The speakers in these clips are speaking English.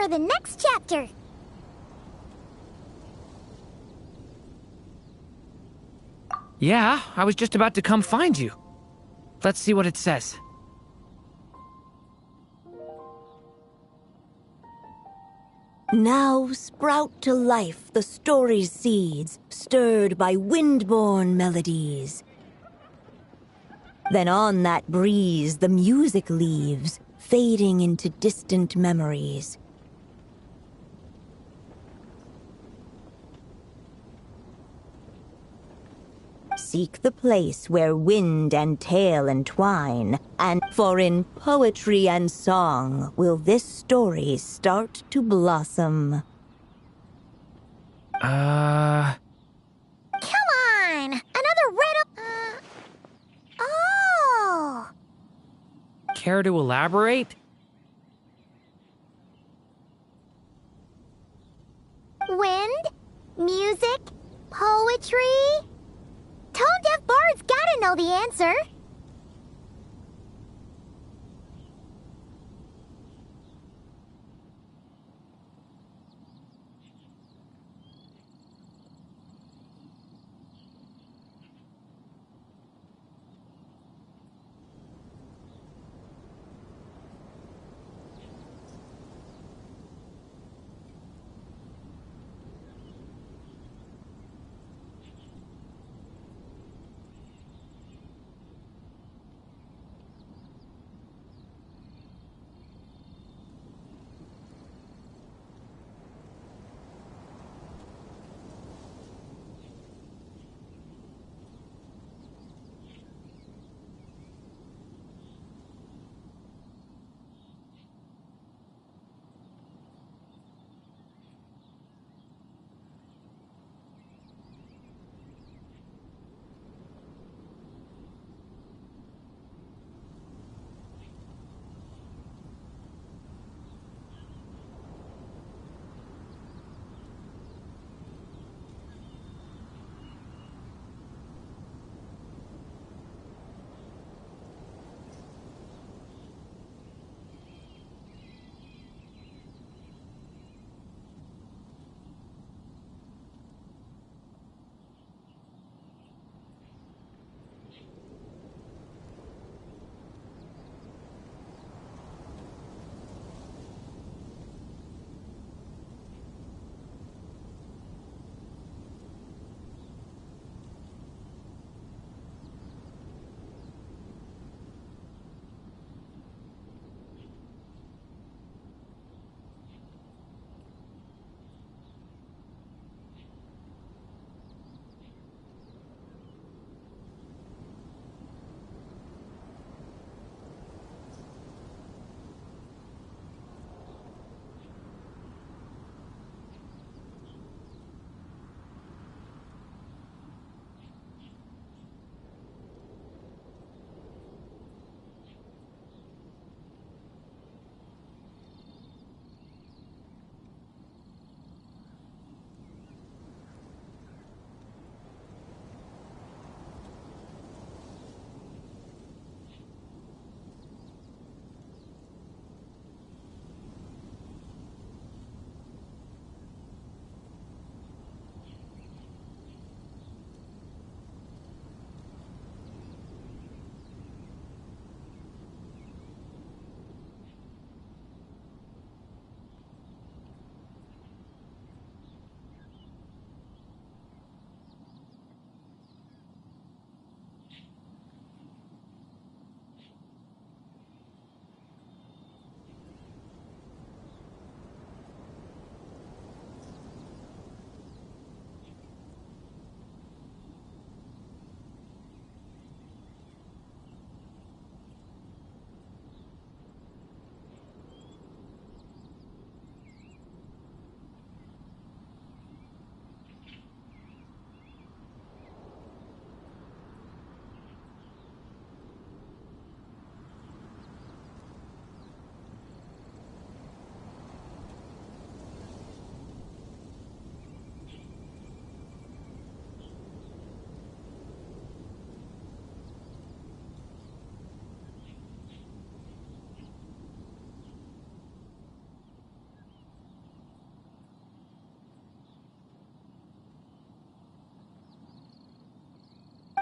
for the next chapter. Yeah, I was just about to come find you. Let's see what it says. Now sprout to life the story's seeds, stirred by wind-borne melodies. Then on that breeze the music leaves, fading into distant memories. Seek the place where wind and tale entwine, and for in poetry and song will this story start to blossom. Come on! Another riddle! Oh! Care to elaborate? Wind, music, poetry. Tone-deaf bards gotta know the answer.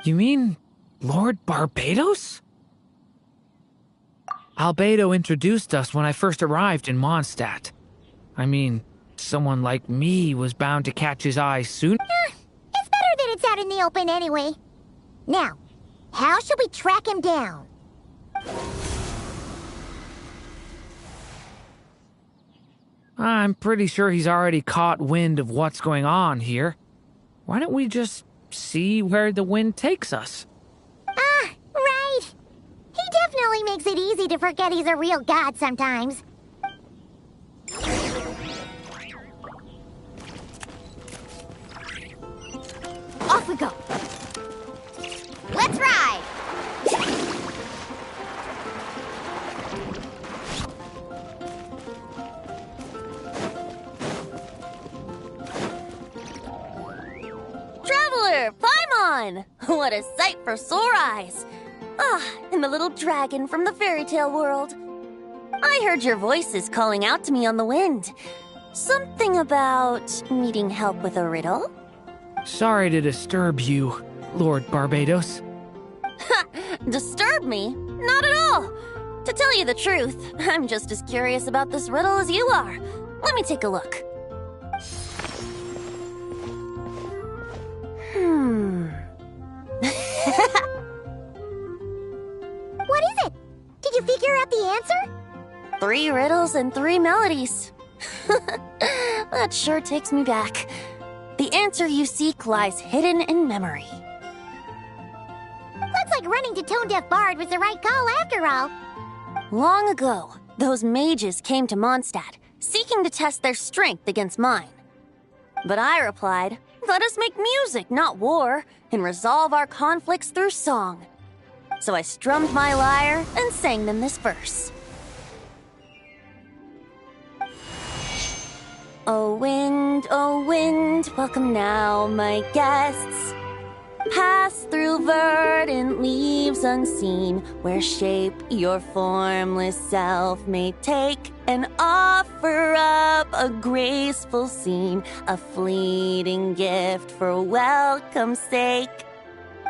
You mean Lord Barbados? Albedo introduced us when I first arrived in Mondstadt. I mean, someone like me was bound to catch his eye soon. It's better that it's out in the open anyway. Now, how should we track him down? I'm pretty sure he's already caught wind of what's going on here. Why don't we just see where the wind takes us? Ah, right. He definitely makes it easy to forget he's a real god sometimes. Off we go. Let's ride. Traveler, Paimon! What a sight for sore eyes! Ah, and the little dragon from the fairy tale world. I heard your voices calling out to me on the wind. Something about needing help with a riddle? Sorry to disturb you, Lord Barbados. Disturb me? Not at all! To tell you the truth, I'm just as curious about this riddle as you are. Let me take a look. What is it? Did you figure out the answer? 3 riddles and 3 melodies. That sure takes me back. The answer you seek lies hidden in memory. Looks like running to Tone Deaf Bard was the right call after all. Long ago, those mages came to Mondstadt, seeking to test their strength against mine. But I replied, let us make music, not war, and resolve our conflicts through song. So I strummed my lyre and sang them this verse. O wind, welcome now, my guests. Pass through verdant leaves unseen, where shape your formless self may take, and offer up a graceful scene, a fleeting gift for welcome's sake.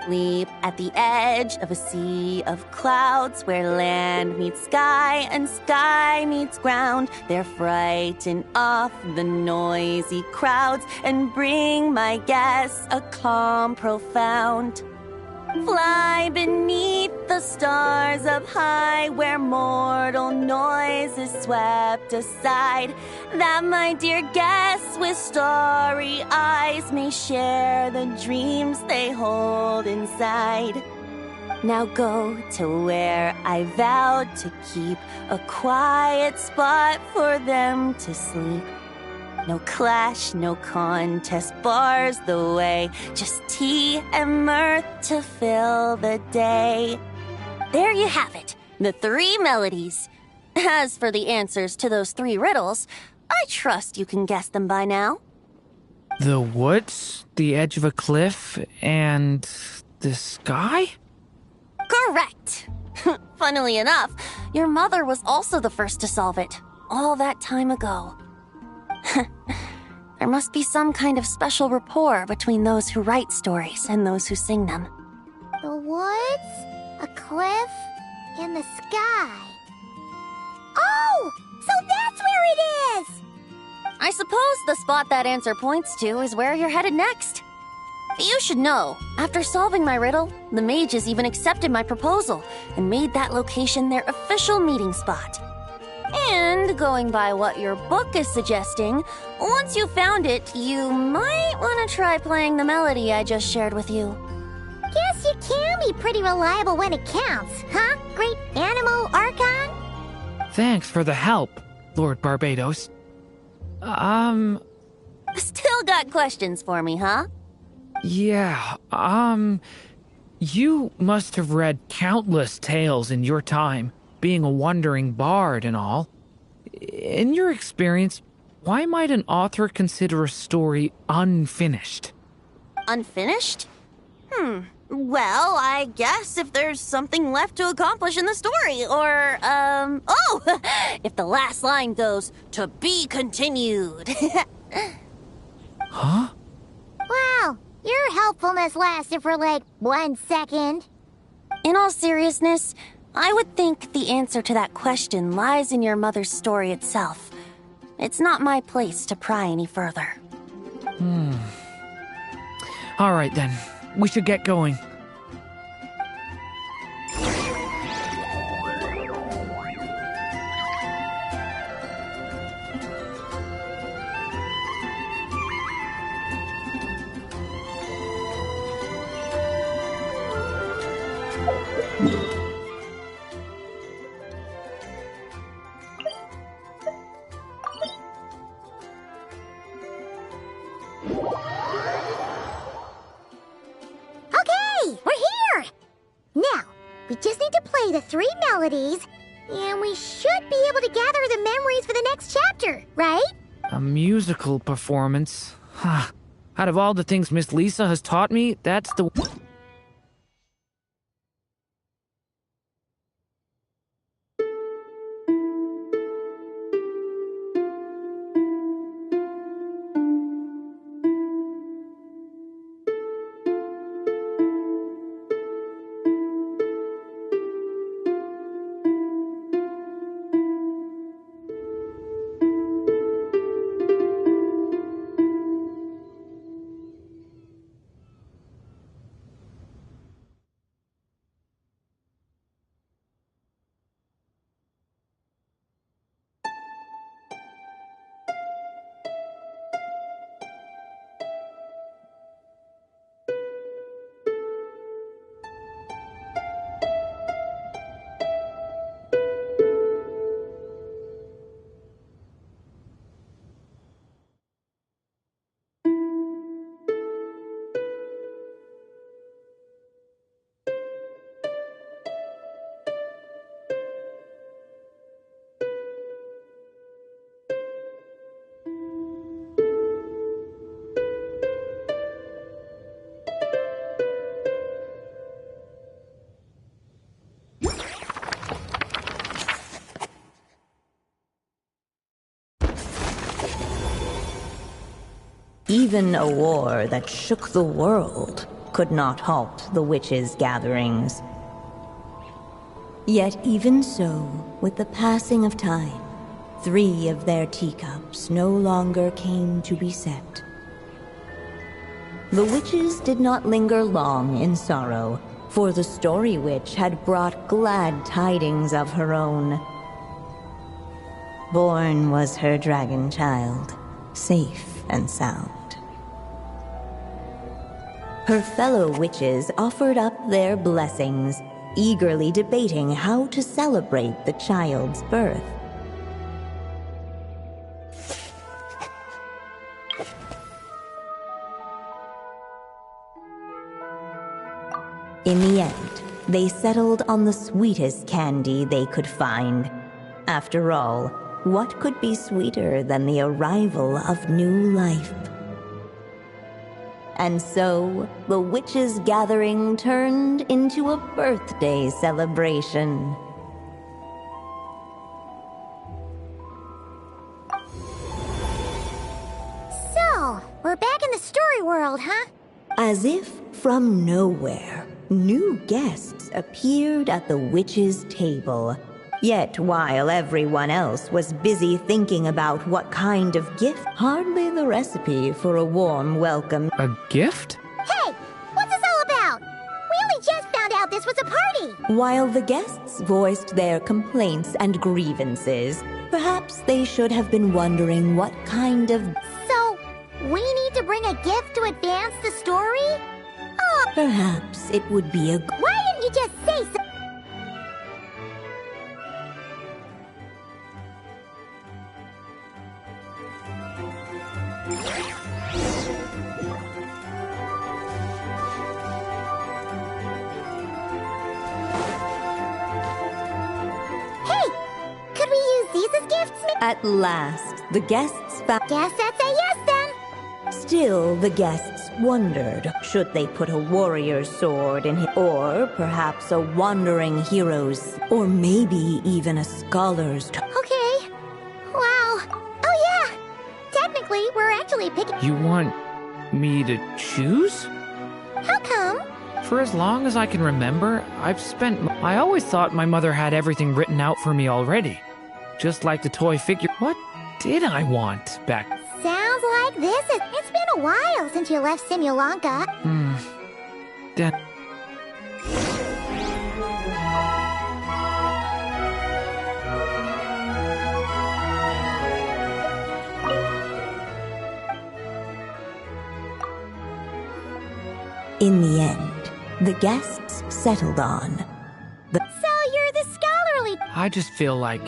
Leap at the edge of a sea of clouds, where land meets sky and sky meets ground. There frighten off the noisy crowds and bring my guests a calm profound. Fly beneath the stars up high, where mortal noise is swept aside, that my dear guests with starry eyes may share the dreams they hold inside. Now go to where I vowed to keep a quiet spot for them to sleep. No clash, no contest bars the way, just tea and mirth to fill the day. There you have it, the 3 melodies. As for the answers to those 3 riddles, I trust you can guess them by now. The woods, the edge of a cliff, and the sky? Correct! Funnily enough, your mother was also the first to solve it, all that time ago. There must be some kind of special rapport between those who write stories and those who sing them. The woods, a cliff, and the sky. Oh! So that's where it is! I suppose the spot that answer points to is where you're headed next. You should know, after solving my riddle, the mages even accepted my proposal and made that location their official meeting spot. And going by what your book is suggesting, once you found it, you might want to try playing the melody I just shared with you. Guess you can be pretty reliable when it counts, huh, great animal Archon? Thanks for the help, Lord Barbados. Still got questions for me, huh? Yeah, you must have read countless tales in your time, being a wandering bard and all. In your experience, why might an author consider a story unfinished? Unfinished? Well, I guess if there's something left to accomplish in the story, or, if the last line goes, "To be continued." Huh? Wow, Your helpfulness lasted for like 1 second. In all seriousness, I would think the answer to that question lies in your mother's story itself. It's not my place to pry any further. All right, then. We should get going. Okay, we're here! Now, we just need to play the 3 melodies, and we should be able to gather the memories for the next chapter, right? A musical performance? Out of all the things Miss Lisa has taught me, that's the... Even a war that shook the world could not halt the witches' gatherings. Yet even so, with the passing of time, 3 of their teacups no longer came to be set. The witches did not linger long in sorrow, for the Story Witch had brought glad tidings of her own. Born was her dragon child, safe and sound. Her fellow witches offered up their blessings, eagerly debating how to celebrate the child's birth. In the end, they settled on the sweetest candy they could find. After all, what could be sweeter than the arrival of new life? And so, the witches' gathering turned into a birthday celebration. So, we're back in the story world, huh? As if from nowhere, new guests appeared at the witches' table. Yet while everyone else was busy thinking about what kind of gift, hardly the recipe for a warm welcome. A gift? Hey, what's this all about? We only just found out this was a party! While the guests voiced their complaints and grievances, perhaps they should have been wondering what kind of... So, we need to bring a gift to advance the story? Oh, Perhaps it would be a... why didn't you just say so? At last, the guests found... Guess that's a yes then. Still, the guests wondered, should they put a warrior's sword in his... Or perhaps a wandering hero's... Or maybe even a scholar's... Okay. Wow. Oh yeah. Technically, we're actually picking... You want me to choose? How come? For as long as I can remember, I always thought my mother had everything written out for me already. Just like the toy figure. What did I want back? Sounds like this. It's been a while since you left Simulanka. That. In the end, the guests settled on So you're the scholarly... I just feel like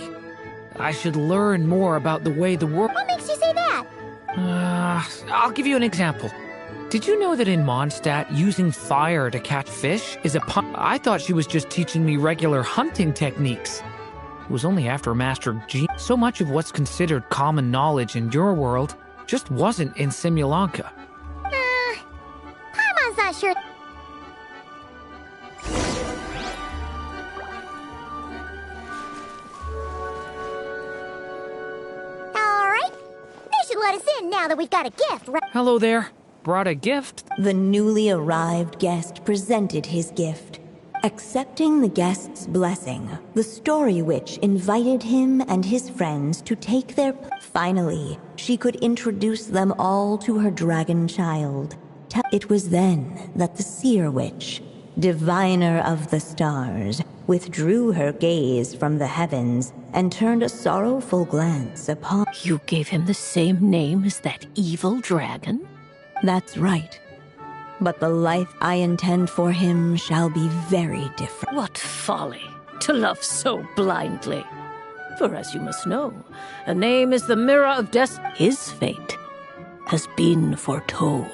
I should learn more about the way the world. What makes you say that? I'll give you an example. Did you know that in Mondstadt, using fire to catch fish is a I thought she was just teaching me regular hunting techniques. It was only after Master G. So much of what's considered common knowledge in your world just wasn't in Simulanka. Paimon's not sure. Alright. They should let us in now that we've got a gift, right? Hello there. Brought a gift? The newly arrived guest presented his gift. Accepting the guest's blessing, the story witch invited him and his friends to take their... Finally, she could introduce them all to her dragon child. It was then that the seer witch, diviner of the stars, withdrew her gaze from the heavens and turned a sorrowful glance upon... You gave him the same name as that evil dragon? That's right. But the life I intend for him shall be very different. What folly to love so blindly. For as you must know, a name is the mirror of destiny. His fate has been foretold.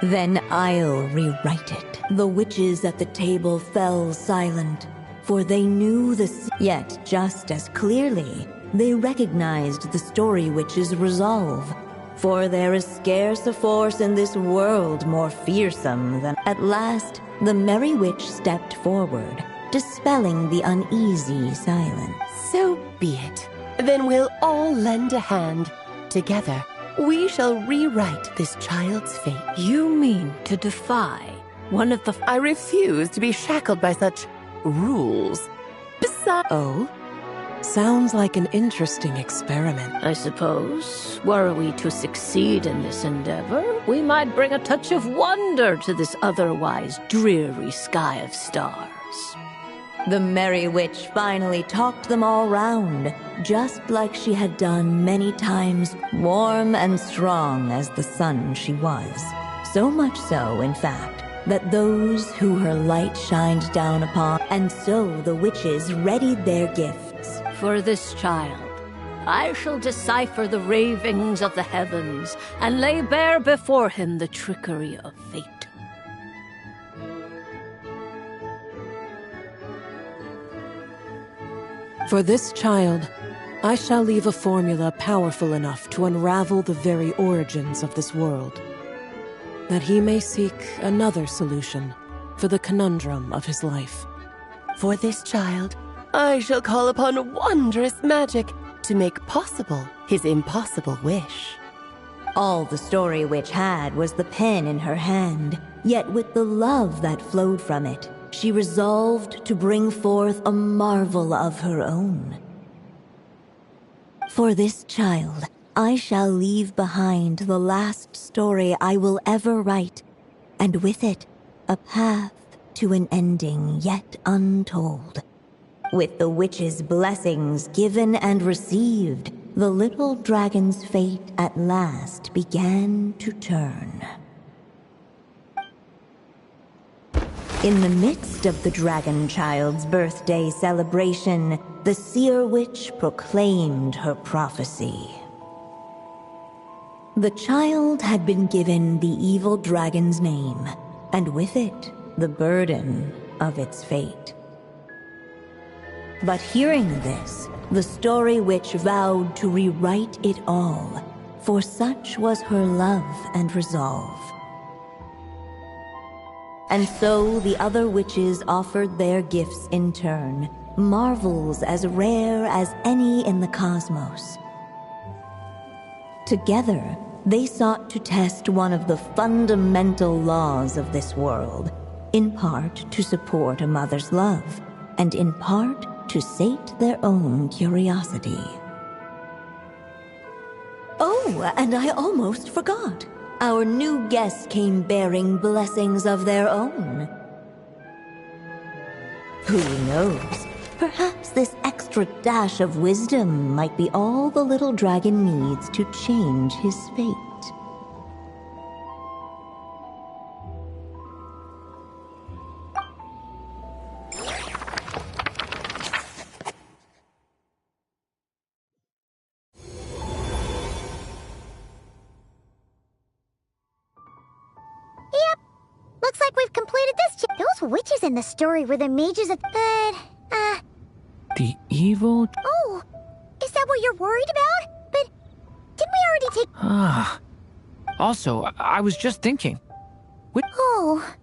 Then I'll rewrite it. The witches at the table fell silent, for they knew yet just as clearly, they recognized the story witch's resolve. For there is scarce a force in this world more fearsome than... At last, the merry witch stepped forward, dispelling the uneasy silence. So be it. Then we'll all lend a hand. Together, we shall rewrite this child's fate. You mean to defy one of the... I refuse to be shackled by such rules. Besides... Oh? Sounds like an interesting experiment. I suppose, were we to succeed in this endeavor, we might bring a touch of wonder to this otherwise dreary sky of stars. The merry witch finally talked them all round, just like she had done many times, warm and strong as the sun she was. So much so, in fact, that those who her light shined down upon, and so the witches readied their gifts. For this child, I shall decipher the ravings of the heavens and lay bare before him the trickery of fate. For this child, I shall leave a formula powerful enough to unravel the very origins of this world, that he may seek another solution for the conundrum of his life. For this child, I shall call upon wondrous magic to make possible his impossible wish. All the story witch had was the pen in her hand, yet with the love that flowed from it, she resolved to bring forth a marvel of her own. For this child, I shall leave behind the last story I will ever write, and with it, a path to an ending yet untold. With the witch's blessings given and received, the little dragon's fate at last began to turn. In the midst of the dragon child's birthday celebration, the seer witch proclaimed her prophecy. The child had been given the evil dragon's name, and with it, the burden of its fate. But hearing this, the story witch vowed to rewrite it all, for such was her love and resolve. And so the other witches offered their gifts in turn, marvels as rare as any in the cosmos. Together, they sought to test one of the fundamental laws of this world, in part to support a mother's love, and in part to sate their own curiosity. Oh, and I almost forgot. Our new guests came bearing blessings of their own. Who knows? Perhaps this extra dash of wisdom might be all the little dragon needs to change his fate. Yep. Looks like we've completed this. Those witches in the story were the mages of... The evil... Oh, is that what you're worried about? But didn't we already take... Ah. Also, I was just thinking. Oh.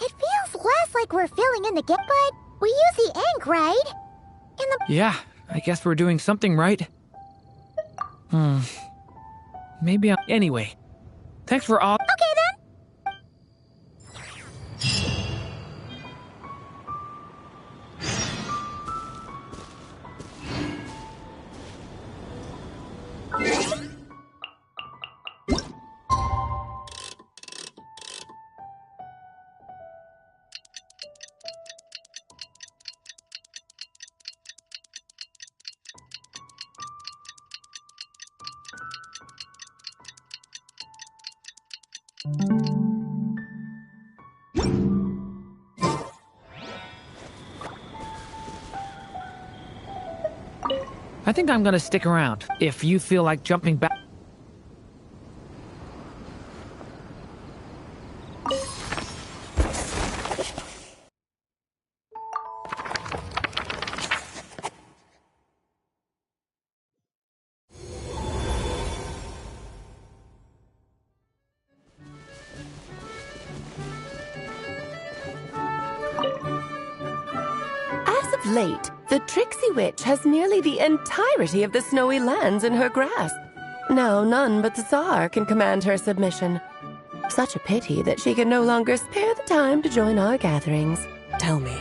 It feels less like we're filling in the gap, but we use the ink, right? And the... Yeah, I guess we're doing something right. Maybe Anyway, thanks for all... Okay, then. I think I'm gonna stick around, if you feel like jumping back. As of late, the Tricksy Witch has nearly the entirety of the snowy lands in her grasp. Now none but the Tsar can command her submission. Such a pity that she can no longer spare the time to join our gatherings. Tell me,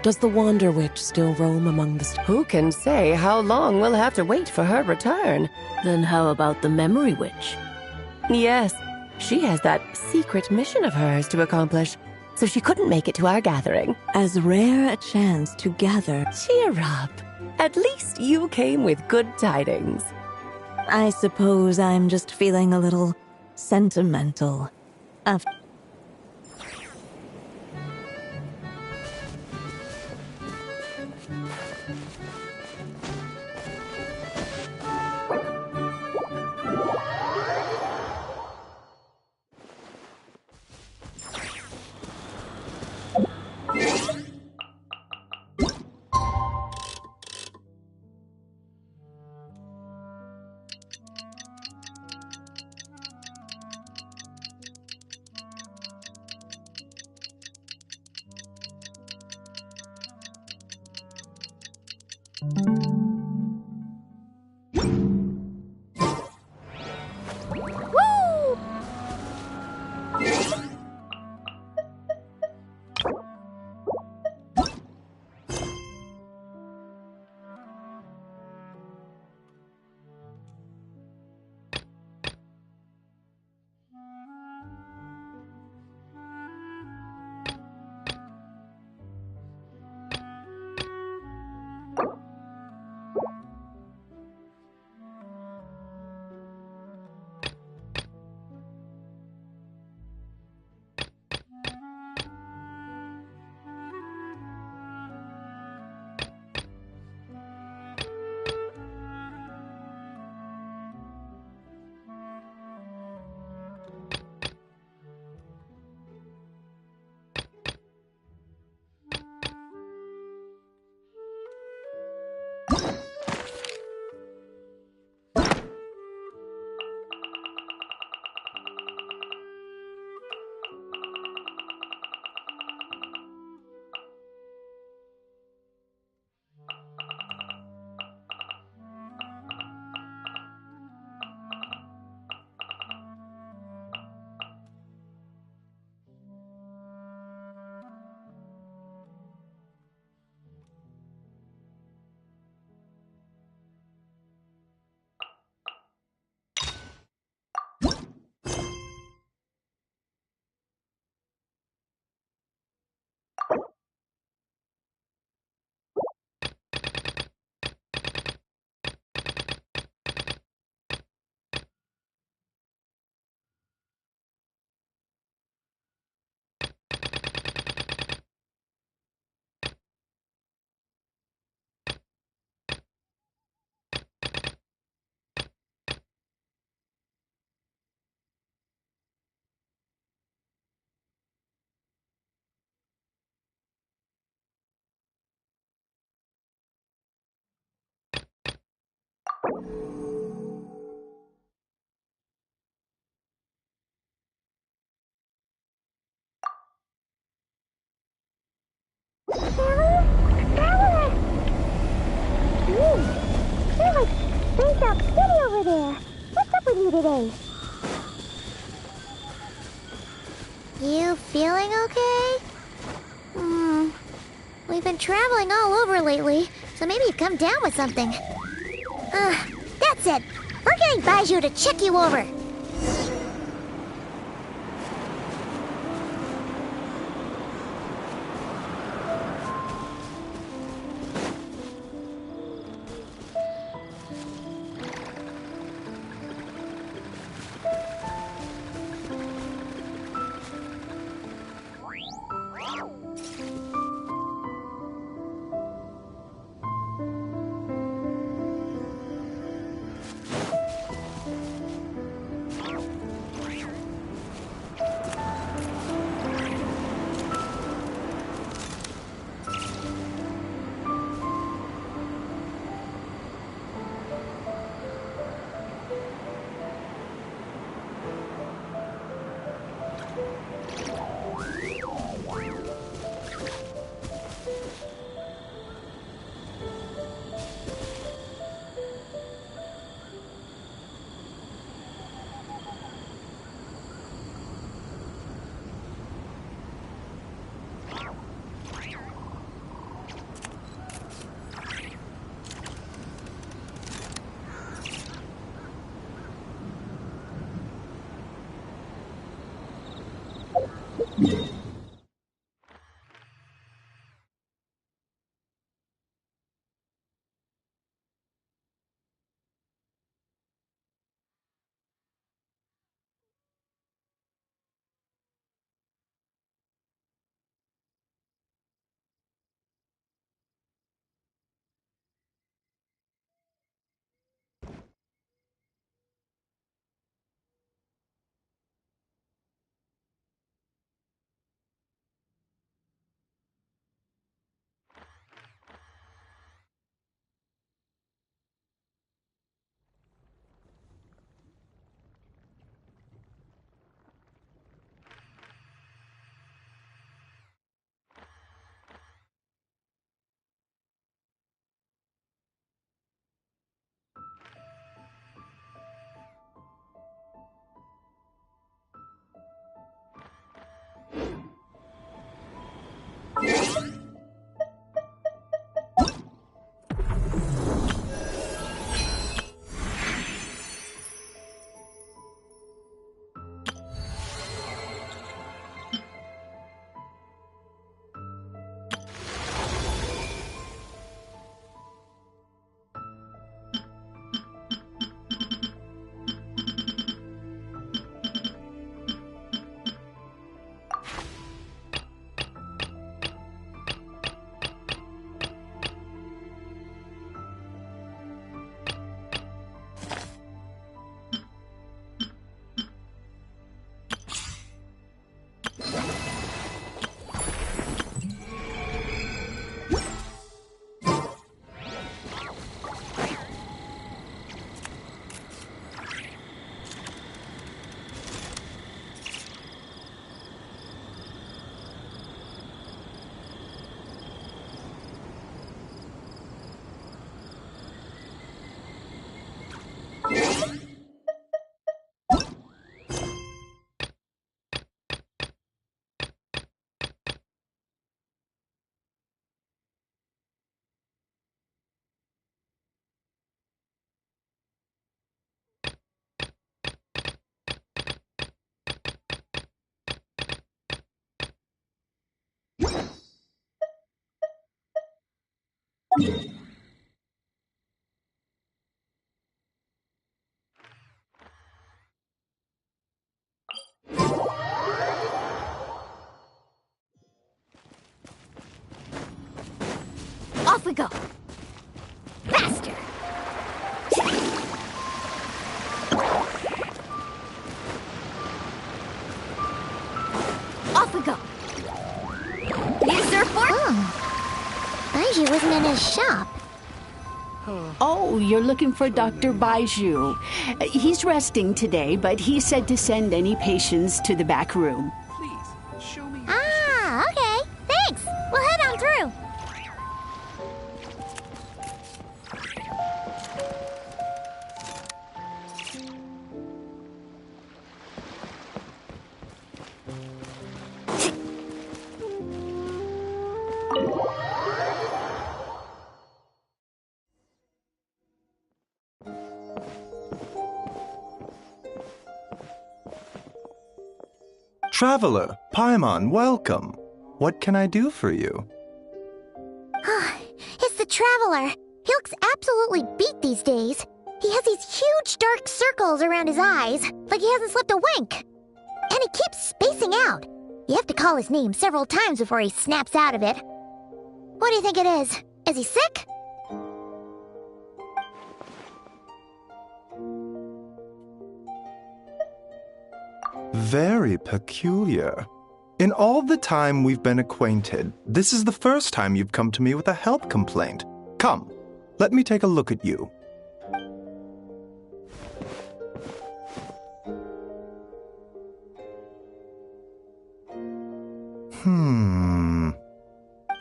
does the Wander Witch still roam among the Who can say how long we'll have to wait for her return? Then how about the Memory Witch? Yes, she has that secret mission of hers to accomplish, so she couldn't make it to our gathering. As rare a chance to gather. Cheer up. At least you came with good tidings. I suppose I'm just feeling a little sentimental. After today. You feeling okay? We've been traveling all over lately, so maybe you've come down with something. That's it. We're getting Baiju to check you over. Off we go! Faster! Off we go! Need a surfboard? Baiju wasn't in his shop. Oh, you're looking for Dr. Baiju. He's resting today, but he said to send any patients to the back room. Please, show me. Ah, okay. Thanks. We'll head on through. Traveler, Paimon, welcome. What can I do for you? It's the Traveler. He looks absolutely beat these days. He has these huge dark circles around his eyes, like he hasn't slept a wink. And he keeps spacing out. You have to call his name several times before he snaps out of it. What do you think it is? Is he sick? Very peculiar. In all the time we've been acquainted, this is the first time you've come to me with a health complaint. Come, let me take a look at you.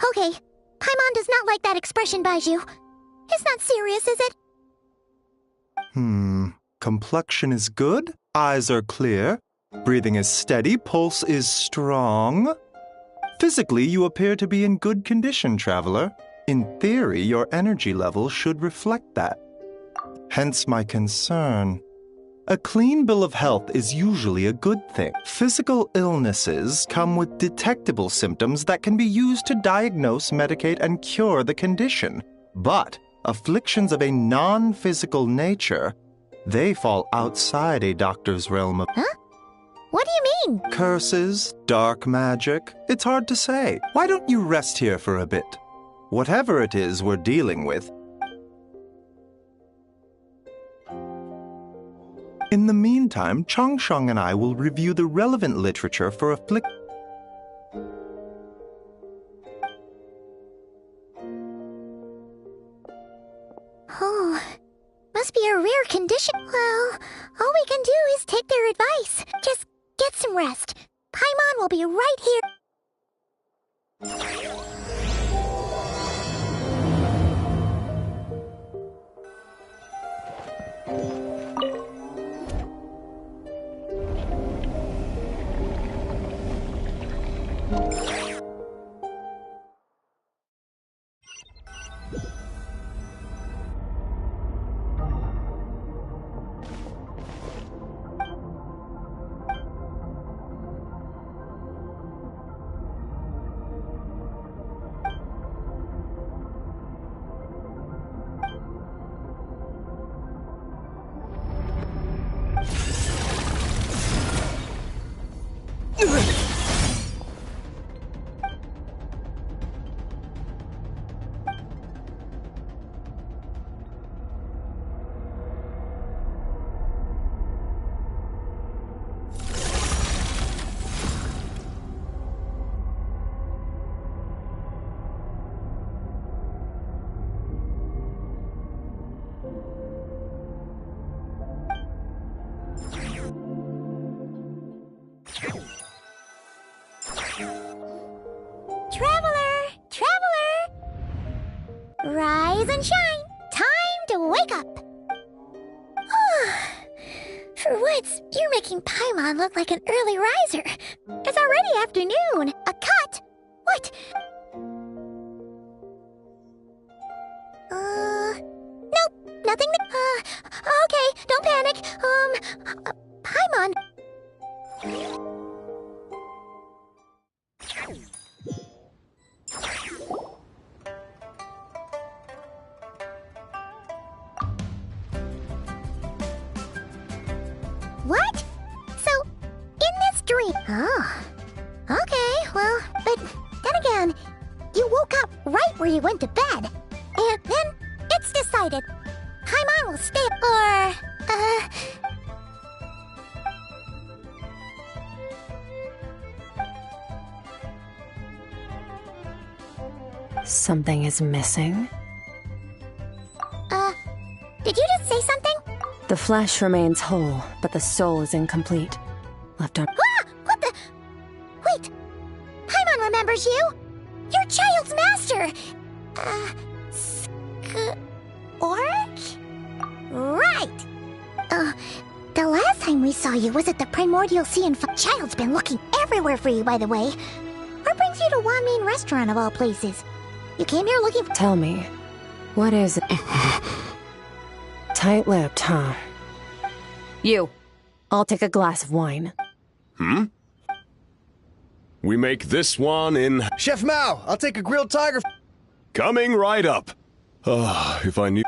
Okay, Paimon does not like that expression, Baiju. It's not serious, is it? Complexion is good, eyes are clear, breathing is steady, pulse is strong. Physically, you appear to be in good condition, Traveler. In theory, your energy level should reflect that. Hence my concern. A clean bill of health is usually a good thing. Physical illnesses come with detectable symptoms that can be used to diagnose, medicate, and cure the condition. But afflictions of a non-physical nature, they fall outside a doctor's realm of... Huh? What do you mean? Curses, dark magic, it's hard to say. Why don't you rest here for a bit? Whatever it is we're dealing with. In the meantime, Changsheng and I will review the relevant literature for Oh, must be a rare condition. Well, all we can do is take their advice. Just get some rest. Paimon will be right here. Rise and shine! Time to wake up! For once, you're making Paimon look like an early riser. It's already afternoon. A cut? What? Nope, nothing. Okay, don't panic. Paimon. What? So, in this dream... Oh. Okay, well, but then again, you woke up right where you went to bed. And then, it's decided. Paimon will stay... Or... Something is missing. Did you just say something? The flesh remains whole, but the soul is incomplete. Left on... Ah! What the... Wait! Paimon remembers you! Your child's master! Orc? Right! The last time we saw you was at the Primordial Sea and Child's been looking everywhere for you, by the way. What brings you to Wanmin Restaurant of all places? You came here looking for... Tell me, what is it? Tight-lipped, huh? You, I'll take a glass of wine. We make this one in... Chef Mao, I'll take a grilled tiger. Coming right up. If I knew...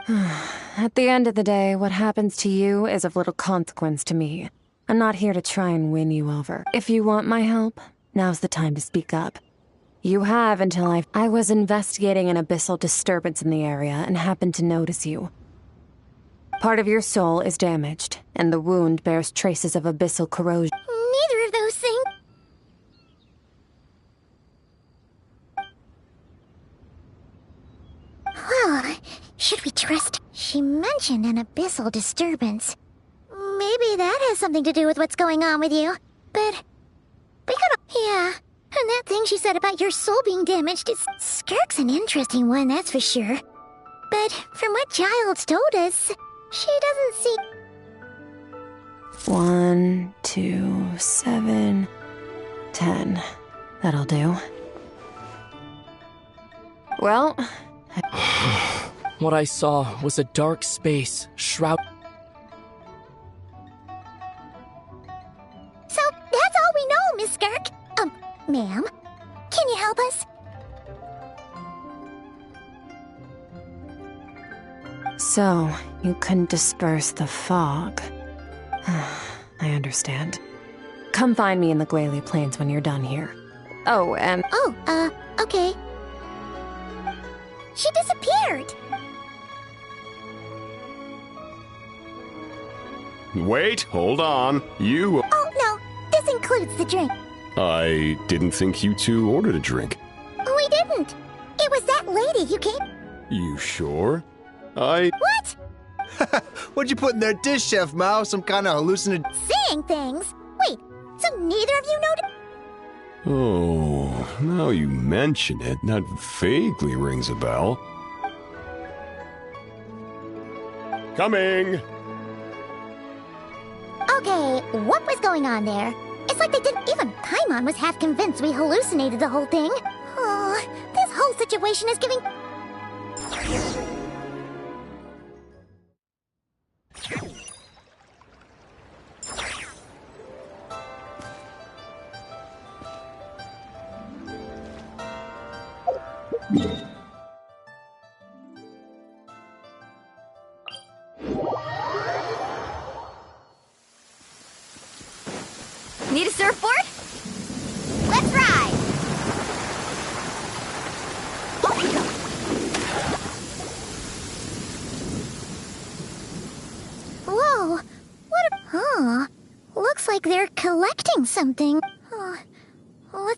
At the end of the day, what happens to you is of little consequence to me. I'm not here to try and win you over. If you want my help, now's the time to speak up. You have until I was investigating an abyssal disturbance in the area and happened to notice you. Part of your soul is damaged, and the wound bears traces of abyssal corrosion. Neither of those things. Well, should we trust? She mentioned an abyssal disturbance. Maybe that has something to do with what's going on with you. But we could... Yeah, and that thing she said about your soul being damaged is... Skirk's an interesting one, that's for sure. But from what Childs told us, she doesn't see... 1, 2, 7, 10. That'll do. Well... What I saw was a dark space, shrouded... So, that's all we know, Miss Skirk. Ma'am, can you help us? So, you couldn't disperse the fog. I understand. Come find me in the Gwali Plains when you're done here. Oh, and... Okay. She disappeared! Wait, hold on. You... Oh, no, this includes the drink. I didn't think you two ordered a drink. We didn't. It was that lady who came... You sure? I... What? What'd you put in their dish, Chef Mao? Some kind of hallucinant... Seeing things? Wait, so neither of you noticed... Oh, now you mention it, that vaguely rings a bell. Coming! Okay, what was going on there? It's like they didn't even... Paimon was half convinced we hallucinated the whole thing. Oh, this whole situation is giving... Need a surfboard? Let's ride! Whoa, what a... Huh. Looks like they're collecting something. What...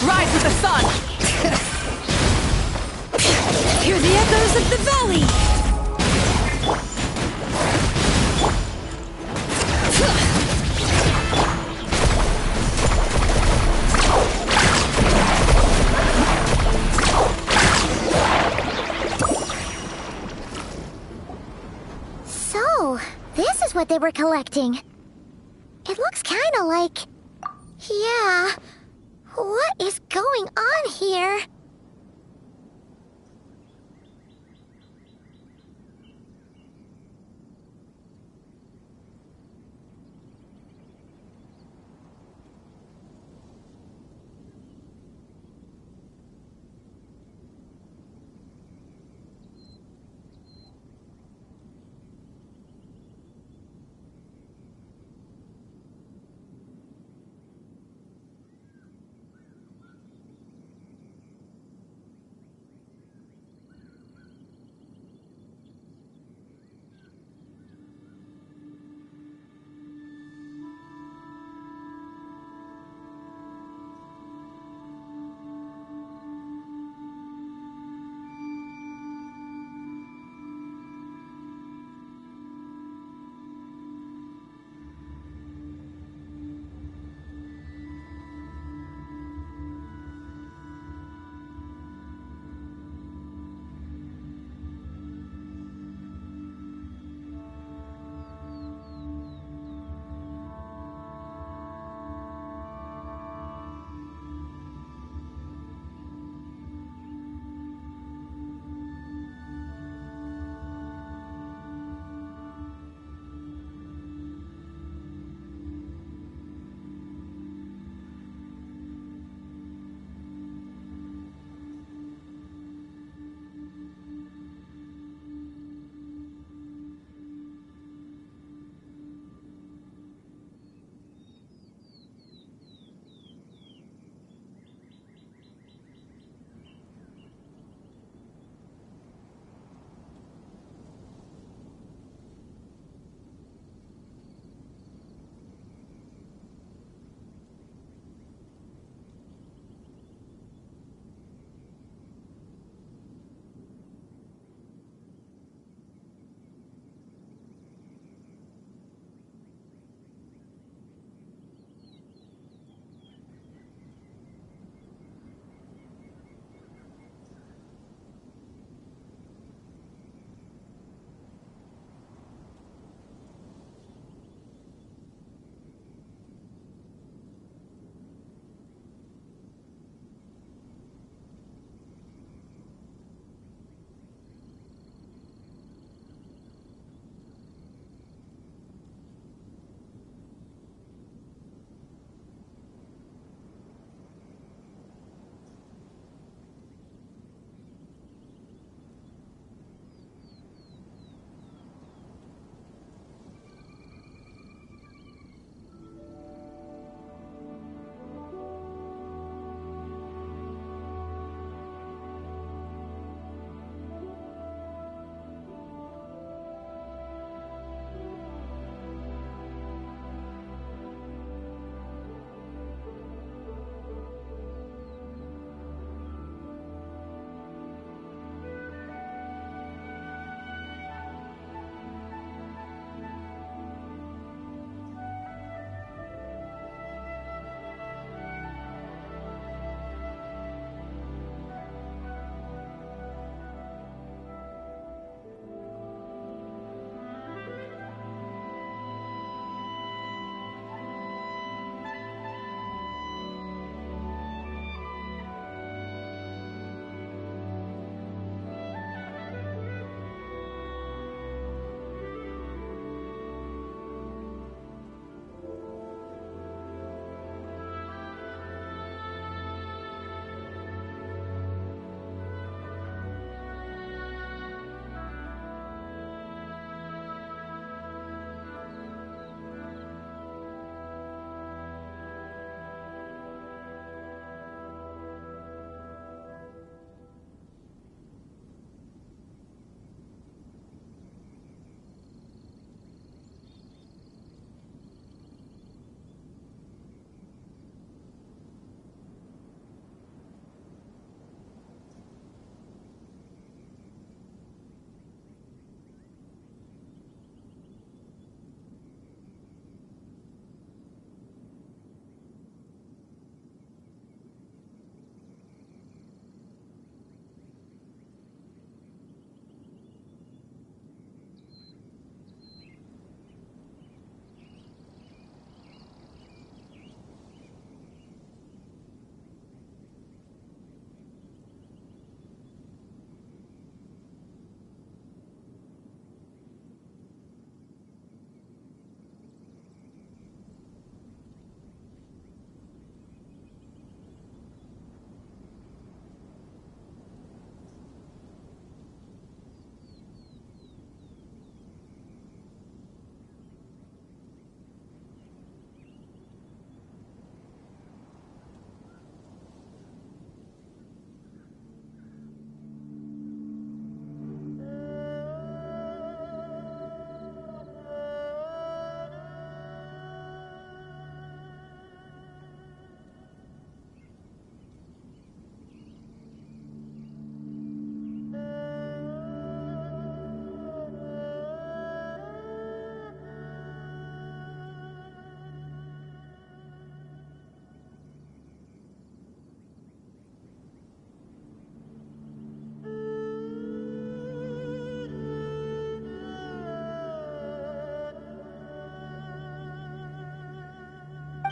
Rise with the sun! Hear the echoes of the valley! So, this is what they were collecting. It looks kinda like... Yeah... What is going on here?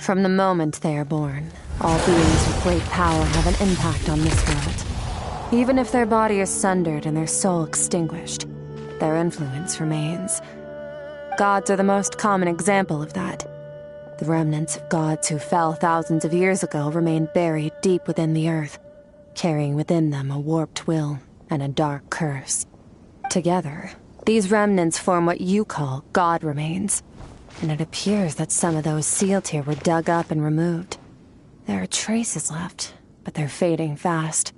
From the moment they are born, all beings with great power have an impact on this world. Even if their body is sundered and their soul extinguished, their influence remains. Gods are the most common example of that. The remnants of gods who fell thousands of years ago remain buried deep within the earth, carrying within them a warped will and a dark curse. Together, these remnants form what you call god remains, and it appears that some of those sealed here were dug up and removed. There are traces left, but they're fading fast.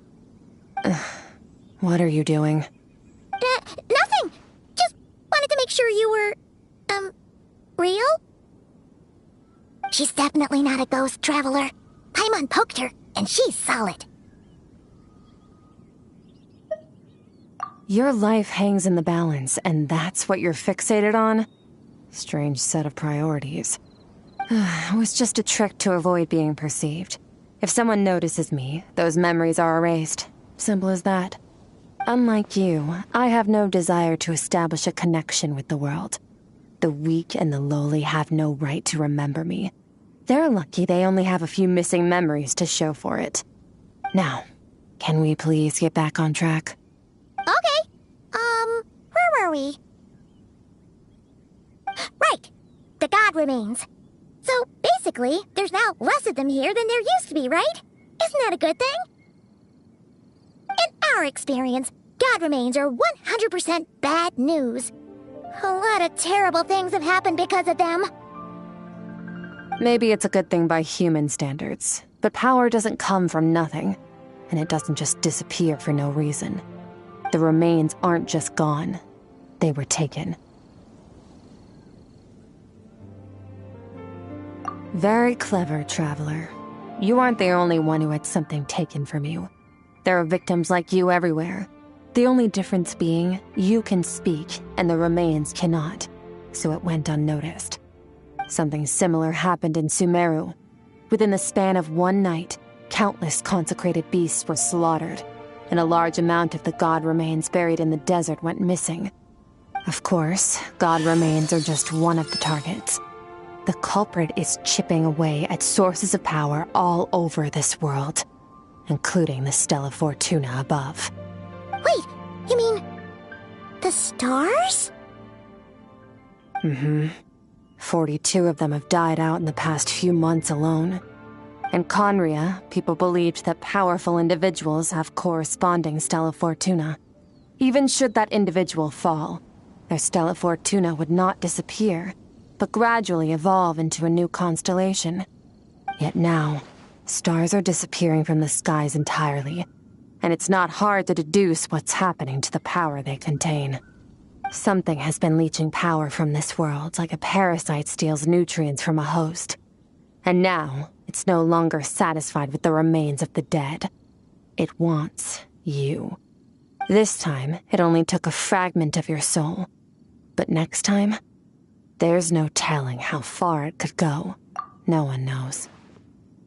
What are you doing? Nothing! Just wanted to make sure you were, real? She's definitely not a ghost traveler. Paimon poked her, and she's solid. Your life hangs in the balance, and that's what you're fixated on? Strange set of priorities. It was just a trick to avoid being perceived. If someone notices me, those memories are erased. Simple as that. Unlike you, I have no desire to establish a connection with the world. The weak and the lowly have no right to remember me. They're lucky they only have a few missing memories to show for it. Now, can we please get back on track? Okay. Where were we? Right. The god remains. So, basically, there's now less of them here than there used to be, right? Isn't that a good thing? In our experience, god remains are 100% bad news. A lot of terrible things have happened because of them. Maybe it's a good thing by human standards, but power doesn't come from nothing, and it doesn't just disappear for no reason. The remains aren't just gone. They were taken. Very clever, traveler. You aren't the only one who had something taken from you. There are victims like you everywhere. The only difference being, you can speak, and the remains cannot, so it went unnoticed. Something similar happened in Sumeru. Within the span of one night, countless consecrated beasts were slaughtered, and a large amount of the god remains buried in the desert went missing. Of course, god remains are just one of the targets. The culprit is chipping away at sources of power all over this world, including the Stella Fortuna above. Wait, you mean the stars? 42 of them have died out in the past few months alone. In Conria, people believed that powerful individuals have corresponding Stella Fortuna. Even should that individual fall, their Stella Fortuna would not disappear, but gradually evolve into a new constellation. Yet now, stars are disappearing from the skies entirely, and it's not hard to deduce what's happening to the power they contain. Something has been leeching power from this world like a parasite steals nutrients from a host. And now, it's no longer satisfied with the remains of the dead. It wants you. This time, it only took a fragment of your soul. But next time, there's no telling how far it could go. No one knows.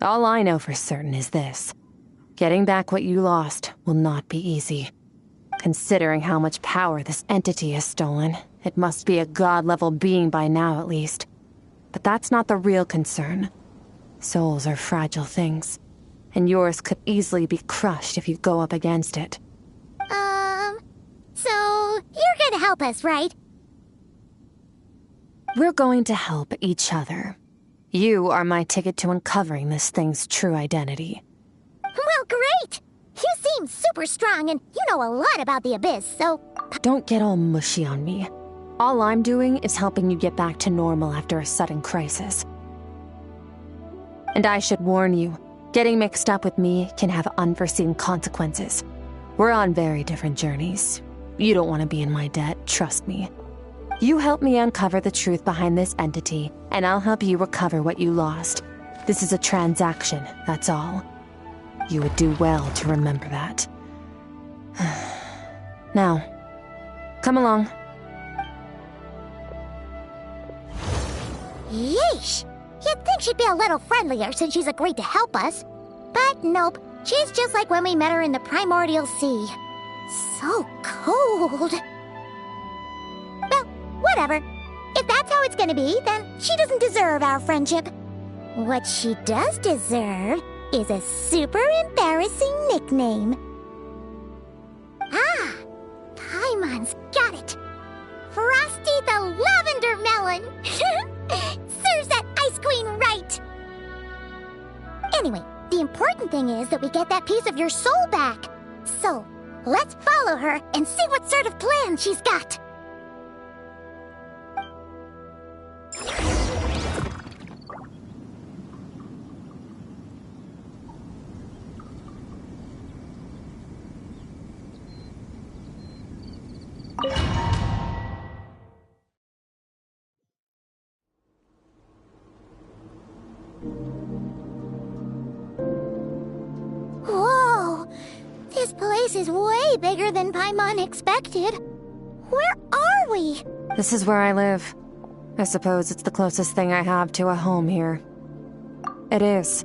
All I know for certain is this. Getting back what you lost will not be easy. Considering how much power this entity has stolen, it must be a god-level being by now at least. But that's not the real concern. Souls are fragile things, and yours could easily be crushed if you go up against it. So you're gonna help us, right? We're going to help each other. You are my ticket to uncovering this thing's true identity. Well, great! You seem super strong, and you know a lot about the Abyss, so... Don't get all mushy on me. All I'm doing is helping you get back to normal after a sudden crisis. And I should warn you, getting mixed up with me can have unforeseen consequences. We're on very different journeys. You don't want to be in my debt, trust me. You help me uncover the truth behind this entity, and I'll help you recover what you lost. This is a transaction, that's all. You would do well to remember that. Now, come along. Yeesh! You'd think she'd be a little friendlier since she's agreed to help us. But nope, she's just like when we met her in the primordial sea. So cold. Well, whatever. If that's how it's gonna be, then she doesn't deserve our friendship. What she does deserve is a super embarrassing nickname. Ah, Paimon's got it. Frosty the Lavender Melon. Serves that ice queen right. Anyway, the important thing is that we get that piece of your soul back. So, let's follow her and see what sort of plan she's got. Whoa! This place is way bigger than Paimon expected. Where are we? This is where I live. I suppose it's the closest thing I have to a home here. It is.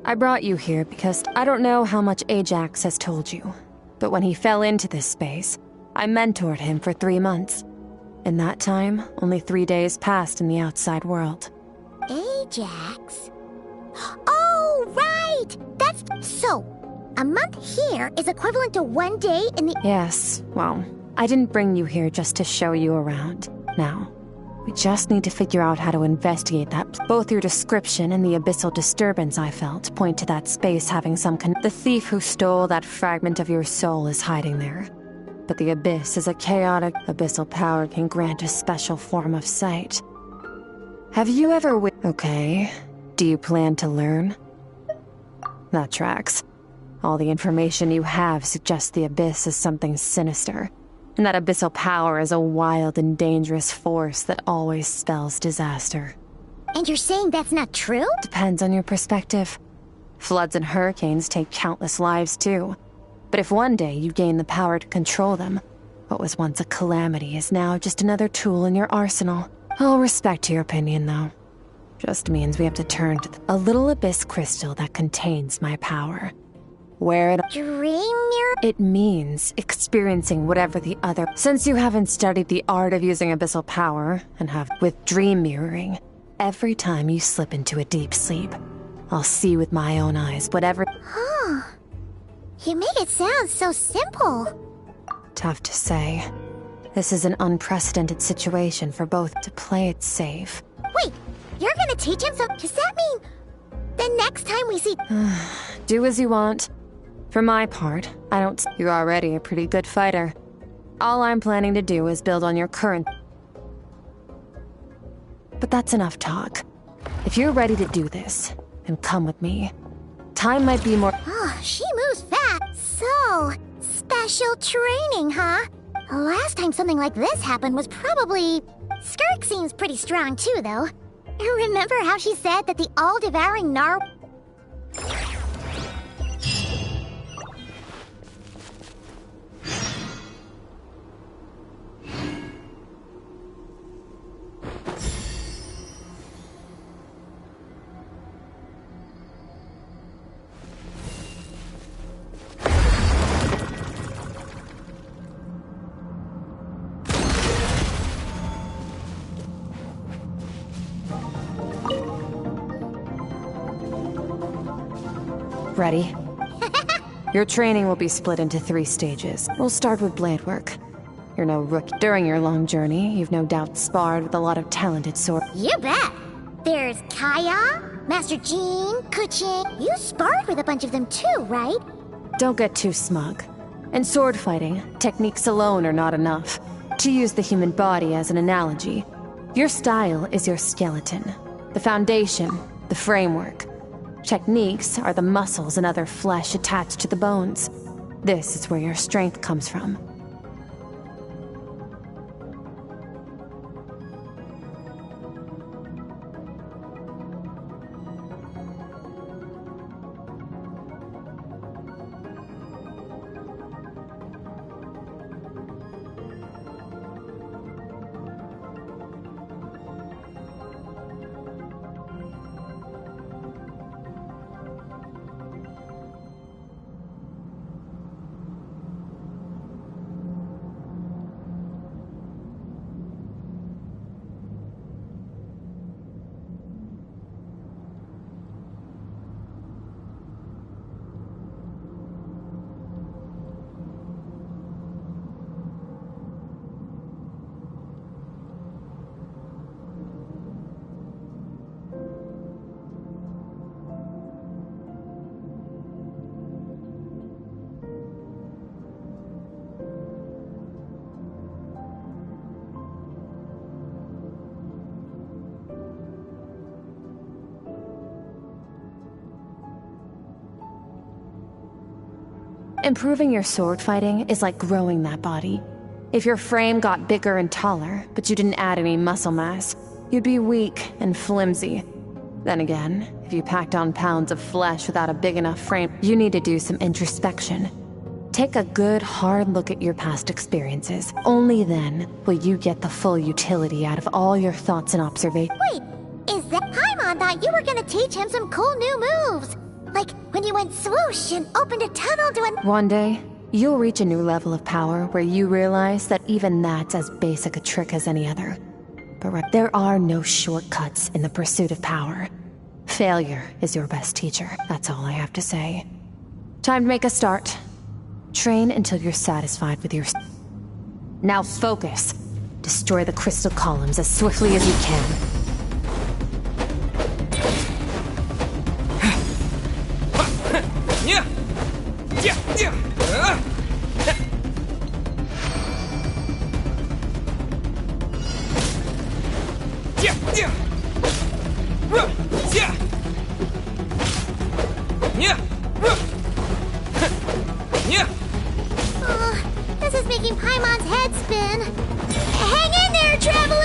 I brought you here because I don't know how much Ajax has told you, but when he fell into this space, I mentored him for 3 months. In that time, only 3 days passed in the outside world. Ajax? Oh, right! That's... So, a month here is equivalent to 1 day in the... Yes, well, I didn't bring you here just to show you around. Now, we just need to figure out how to investigate that. Both your description and the abyssal disturbance I felt point to that space having some The thief who stole that fragment of your soul is hiding there. But the abyss is a chaotic... Abyssal power can grant a special form of sight. Have you ever Okay, do you plan to learn? That tracks. All the information you have suggests the abyss is something sinister, and that abyssal power is a wild and dangerous force that always spells disaster. And you're saying that's not true? Depends on your perspective. Floods and hurricanes take countless lives too. But if one day you gain the power to control them, what was once a calamity is now just another tool in your arsenal. I'll respect your opinion, though. Just means we have to turn to a little abyss crystal that contains my power. Wear it... Dream mirror? It means experiencing whatever the other... Since you haven't studied the art of using abyssal power, and have with dream mirroring, every time you slip into a deep sleep, I'll see with my own eyes whatever... Huh. You make it sound so simple. Tough to say. This is an unprecedented situation for both to play it safe. Wait, you're gonna teach him some... Does that mean the next time we see... Do as you want. For my part, I don't... You're already a pretty good fighter. All I'm planning to do is build on your current... But that's enough talk. If you're ready to do this, then come with me. Time might be more... Oh, she moves fast. So, special training, huh? Last time something like this happened was probably... Skirk seems pretty strong too, though. Remember how she said that the all-devouring nar... Ready? Your training will be split into 3 stages. We'll start with blade work. You're no rookie. During your long journey, you've no doubt sparred with a lot of talented sword... You bet! There's Kaya, Master Jean, Kuchin. You sparred with a bunch of them too, right? Don't get too smug. In sword fighting, techniques alone are not enough. To use the human body as an analogy, your style is your skeleton. The foundation, the framework. Techniques are the muscles and other flesh attached to the bones. This is where your strength comes from. Improving your sword fighting is like growing that body. If your frame got bigger and taller, but you didn't add any muscle mass, you'd be weak and flimsy. Then again, if you packed on pounds of flesh without a big enough frame, you need to do some introspection. Take a good, hard look at your past experiences. Only then will you get the full utility out of all your thoughts and observations. Wait, is that... Paimon thought you were gonna teach him some cool new moves. Like when you went swoosh and opened a tunnel to an... One day, you'll reach a new level of power where you realize that even that's as basic a trick as any other. But there are no shortcuts in the pursuit of power. Failure is your best teacher. That's all I have to say. Time to make a start. Train until you're satisfied with your... Now focus. Destroy the crystal columns as swiftly as you can. This is making Paimon's head spin. Hang in there, traveler!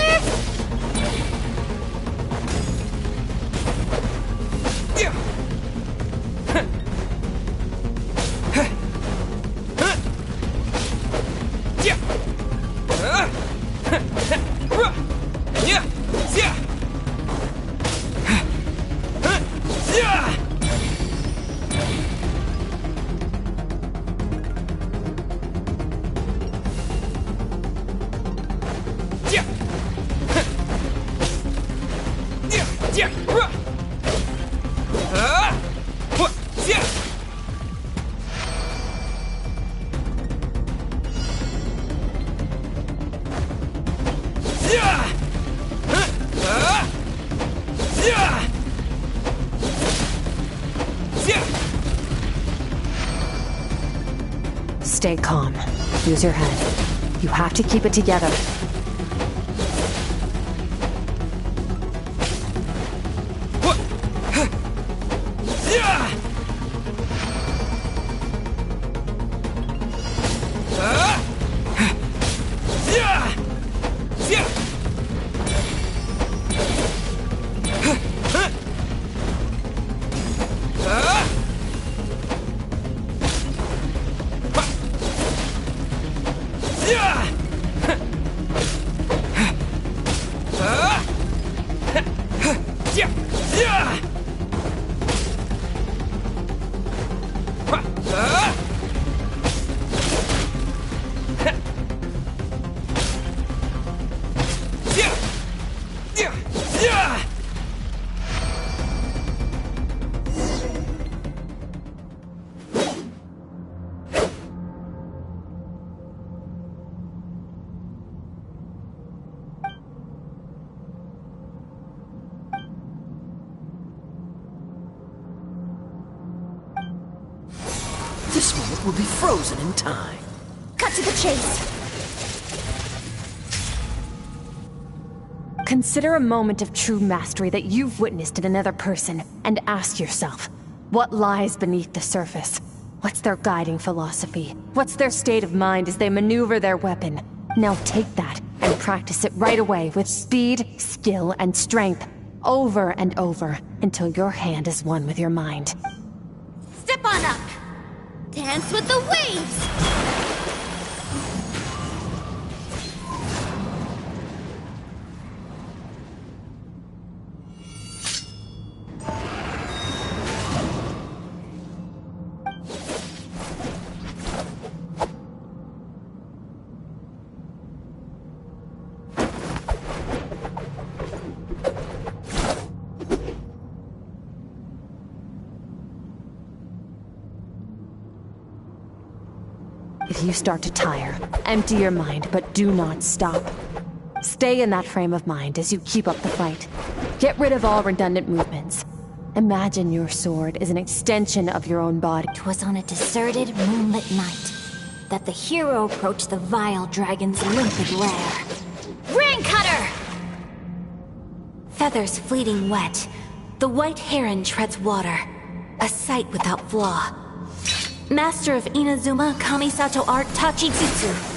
Stay calm. Use your head. You have to keep it together. This moment will be frozen in time. Cut to the chase. Consider a moment of true mastery that you've witnessed in another person, and ask yourself, what lies beneath the surface? What's their guiding philosophy? What's their state of mind as they maneuver their weapon? Now take that and practice it right away with speed, skill, and strength, over and over, until your hand is one with your mind. Step on up! Dance with the waves! If you start to tire, empty your mind, but do not stop. Stay in that frame of mind as you keep up the fight. Get rid of all redundant movements. Imagine your sword is an extension of your own body. 'Twas on a deserted, moonlit night that the hero approached the vile dragon's limpid lair. Ring cutter! Feathers fleeting wet, the white heron treads water, a sight without flaw. Master of Inazuma Kamisato Art Tachijutsu.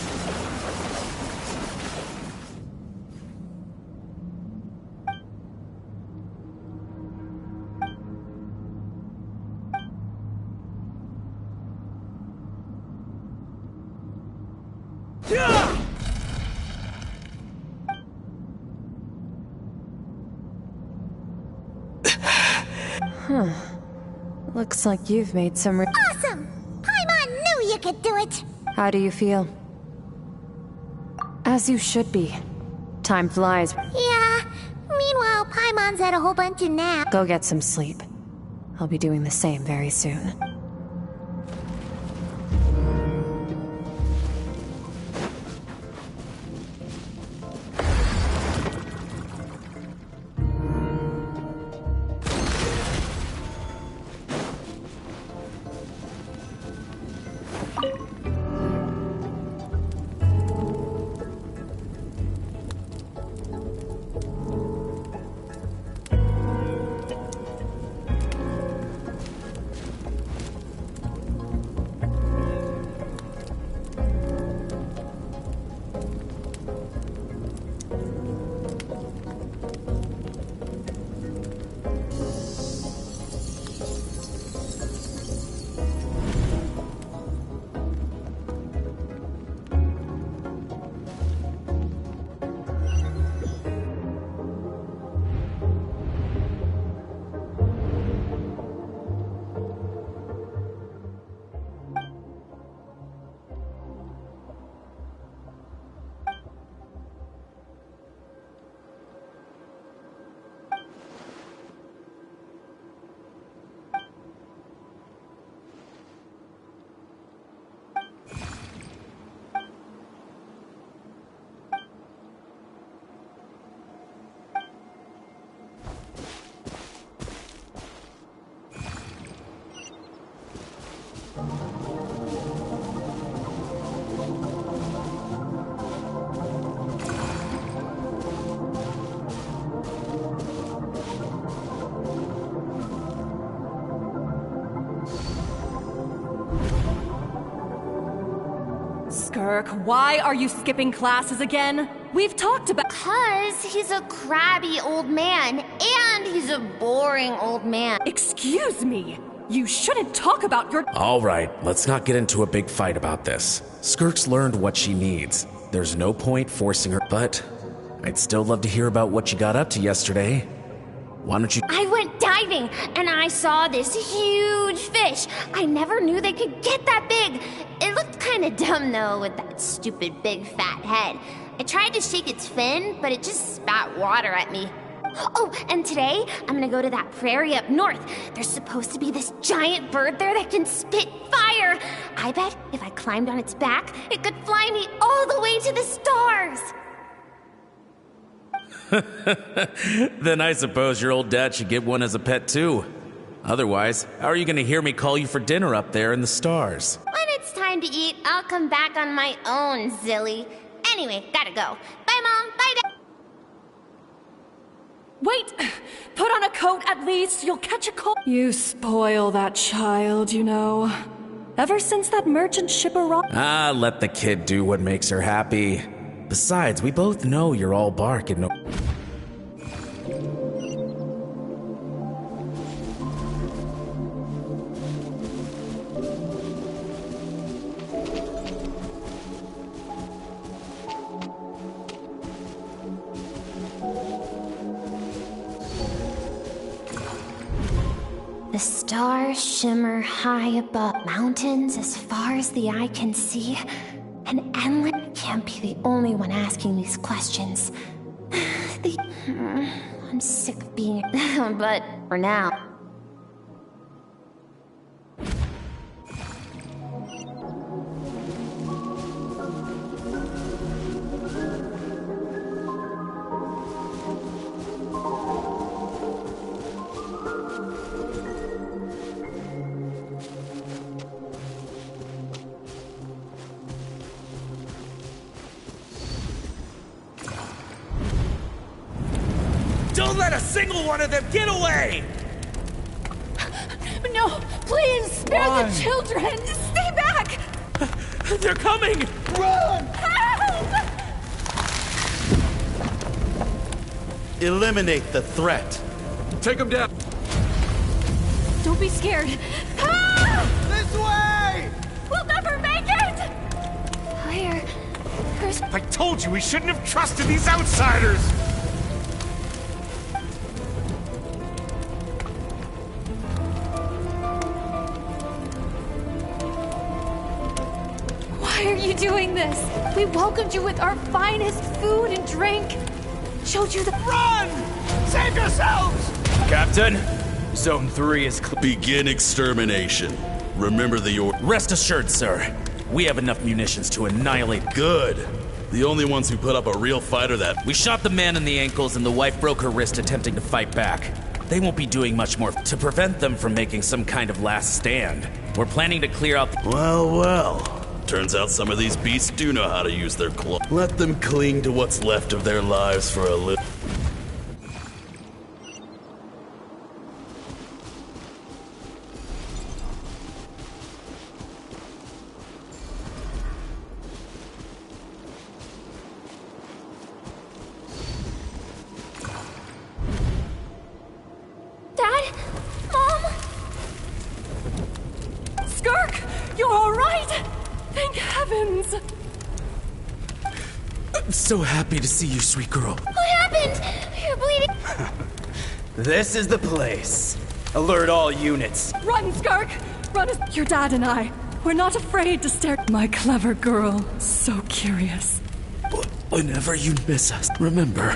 Huh. Looks like you've made some Awesome! Paimon knew you could do it! How do you feel? As you should be. Time flies. Yeah. Meanwhile, Paimon's had a whole bunch of naps. Go get some sleep. I'll be doing the same very soon. Skirk, why are you skipping classes again? We've talked about— 'Cause he's a crabby old man, and he's a boring old man. Excuse me! You shouldn't talk about your— Alright, let's not get into a big fight about this. Skirk's learned what she needs. There's no point forcing her, but I'd still love to hear about what you got up to yesterday. Why don't you— I went diving, and I saw this huge fish. I never knew they could get that big. It looked kinda dumb, though, with that stupid big fat head. I tried to shake its fin, but it just spat water at me. Oh, and today, I'm gonna go to that prairie up north. There's supposed to be this giant bird there that can spit fire. I bet if I climbed on its back, it could fly me all the way to the stars. Then I suppose your old dad should get one as a pet too. Otherwise, how are you gonna hear me call you for dinner up there in the stars? When it's time to eat, I'll come back on my own, Zilly. Anyway, gotta go. Bye, Mom. Bye, Dad. Wait! Put on a coat at least, you'll catch a cold— You spoil that child, you know. Ever since that merchant ship arrived— Ah, let the kid do what makes her happy. Besides, we both know you're all bark and no— The stars shimmer high above, mountains as far as the eye can see. An endless— Can't be the only one asking these questions. I'm sick of being— but for now. Don't let a single one of them get away! No, please, spare the children! They're coming! Run! Eliminate the threat. Take them down. Don't be scared. This way! We'll never make it! Where's... I told you we shouldn't have trusted these outsiders! Why are you doing this? We welcomed you with our finest food and drink. Showed you the... Run! Save yourselves! Captain, Zone 3 is clear. Begin extermination. Remember the order. Rest assured, sir. We have enough munitions to annihilate. Good. The only ones who put up a real fight are that. We shot the man in the ankles and the wife broke her wrist attempting to fight back. They won't be doing much more to prevent them from making some kind of last stand. We're planning to clear out the... Well. Turns out some of these beasts do know how to use their claws. Let them cling to what's left of their lives for a little. Dad? Mom? Skirk, you're all right? Thank heavens! I'm so happy to see you, sweet girl. What happened? You're bleeding. This is the place. Alert all units. Run, Skirk! Run! Your dad and I. We're not afraid to stare. My clever girl. So curious. Whenever you miss us, remember,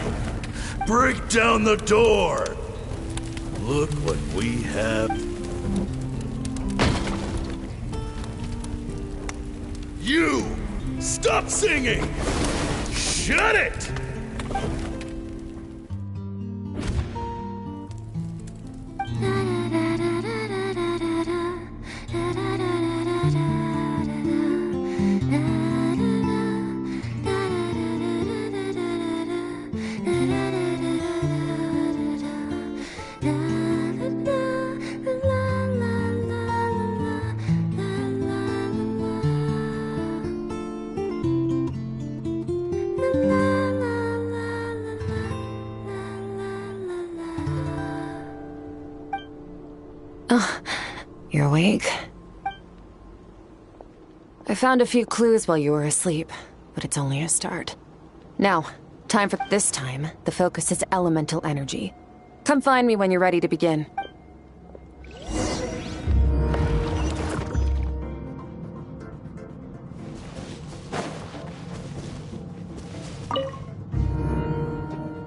break down the door. Look what we have. You! Stop singing! Shut it! You're awake? I found a few clues while you were asleep, but it's only a start. Now, time for this time, the focus is elemental energy. Come find me when you're ready to begin.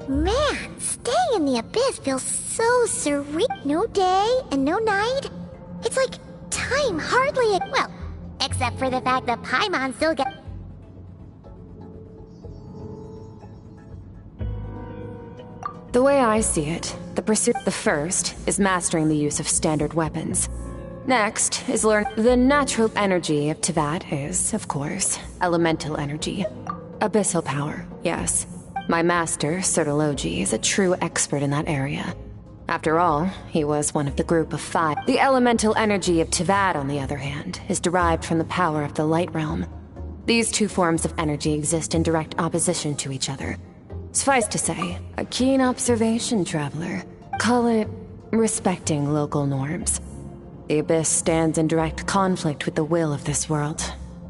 Man, staying in the abyss feels so serene. No day and no night. It's like time hardly... Well, except for the fact that Paimon still get... The way I see it, the first is mastering the use of standard weapons. Next is learn the natural energy of Tevat is, of course, elemental energy. Abyssal power, yes. My master, Sertologi, is a true expert in that area. After all, he was one of the group of 5. The elemental energy of Tevat, on the other hand, is derived from the power of the Light Realm. These two forms of energy exist in direct opposition to each other. Suffice to say, a keen observation, traveler. Call it respecting local norms. The Abyss stands in direct conflict with the will of this world.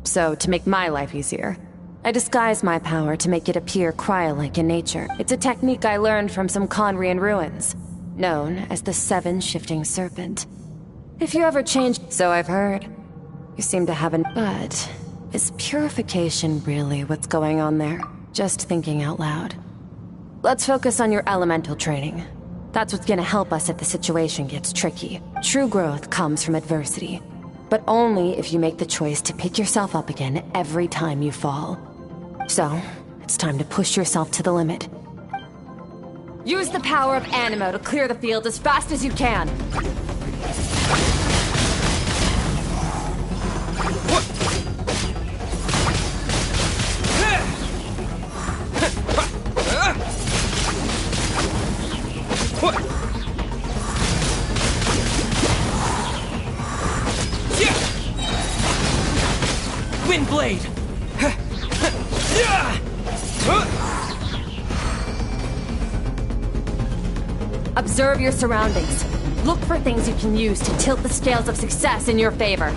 So, to make my life easier, I disguise my power to make it appear cryo-like in nature. It's a technique I learned from some Conrian ruins, known as the Seven Shifting Serpent. If you ever change... So I've heard. You seem to have an... But, is purification really what's going on there? Just thinking out loud. Let's focus on your elemental training. That's what's gonna help us if the situation gets tricky. True growth comes from adversity, but only if you make the choice to pick yourself up again every time you fall. So, it's time to push yourself to the limit. Use the power of Animo to clear the field as fast as you can. Wind Blade! Observe your surroundings. Look for things you can use to tilt the scales of success in your favor.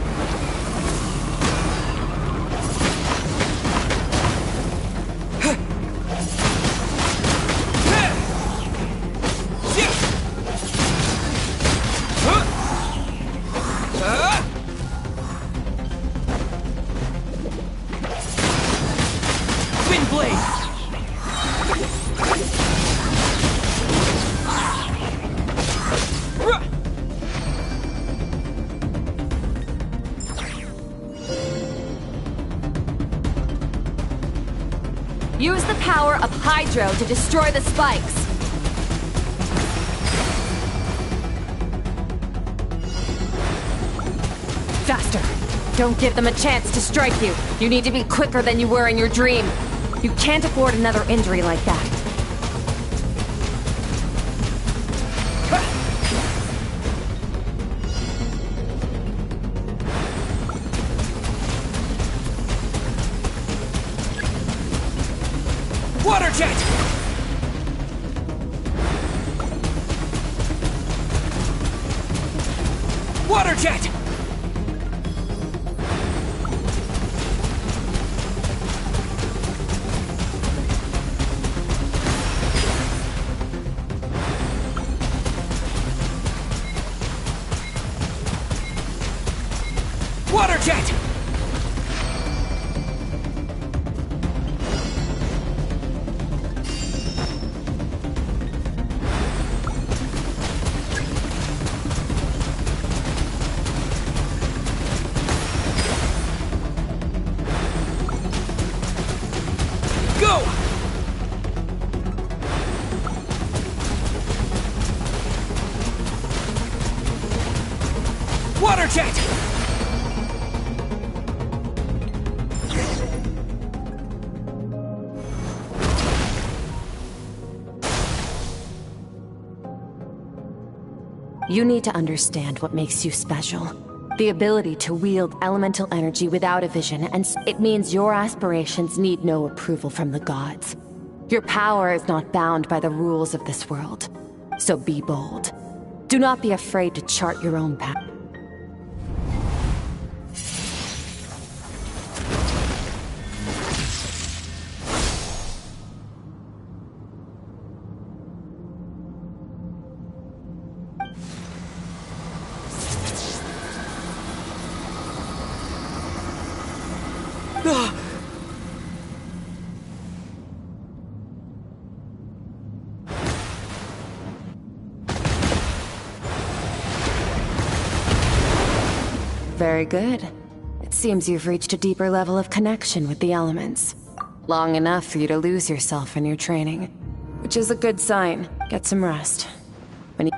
Use the power of Hydro to destroy the spikes. Faster. Don't give them a chance to strike you. You need to be quicker than you were in your dream. You can't afford another injury like that. Water jet! Water jet! Water jet! Go! Water jet! You need to understand what makes you special. The ability to wield elemental energy without a vision, and it means your aspirations need no approval from the gods. Your power is not bound by the rules of this world. So be bold. Do not be afraid to chart your own path. Very good. It seems you've reached a deeper level of connection with the elements. Long enough for you to lose yourself in your training. Which is a good sign. Get some rest. When you...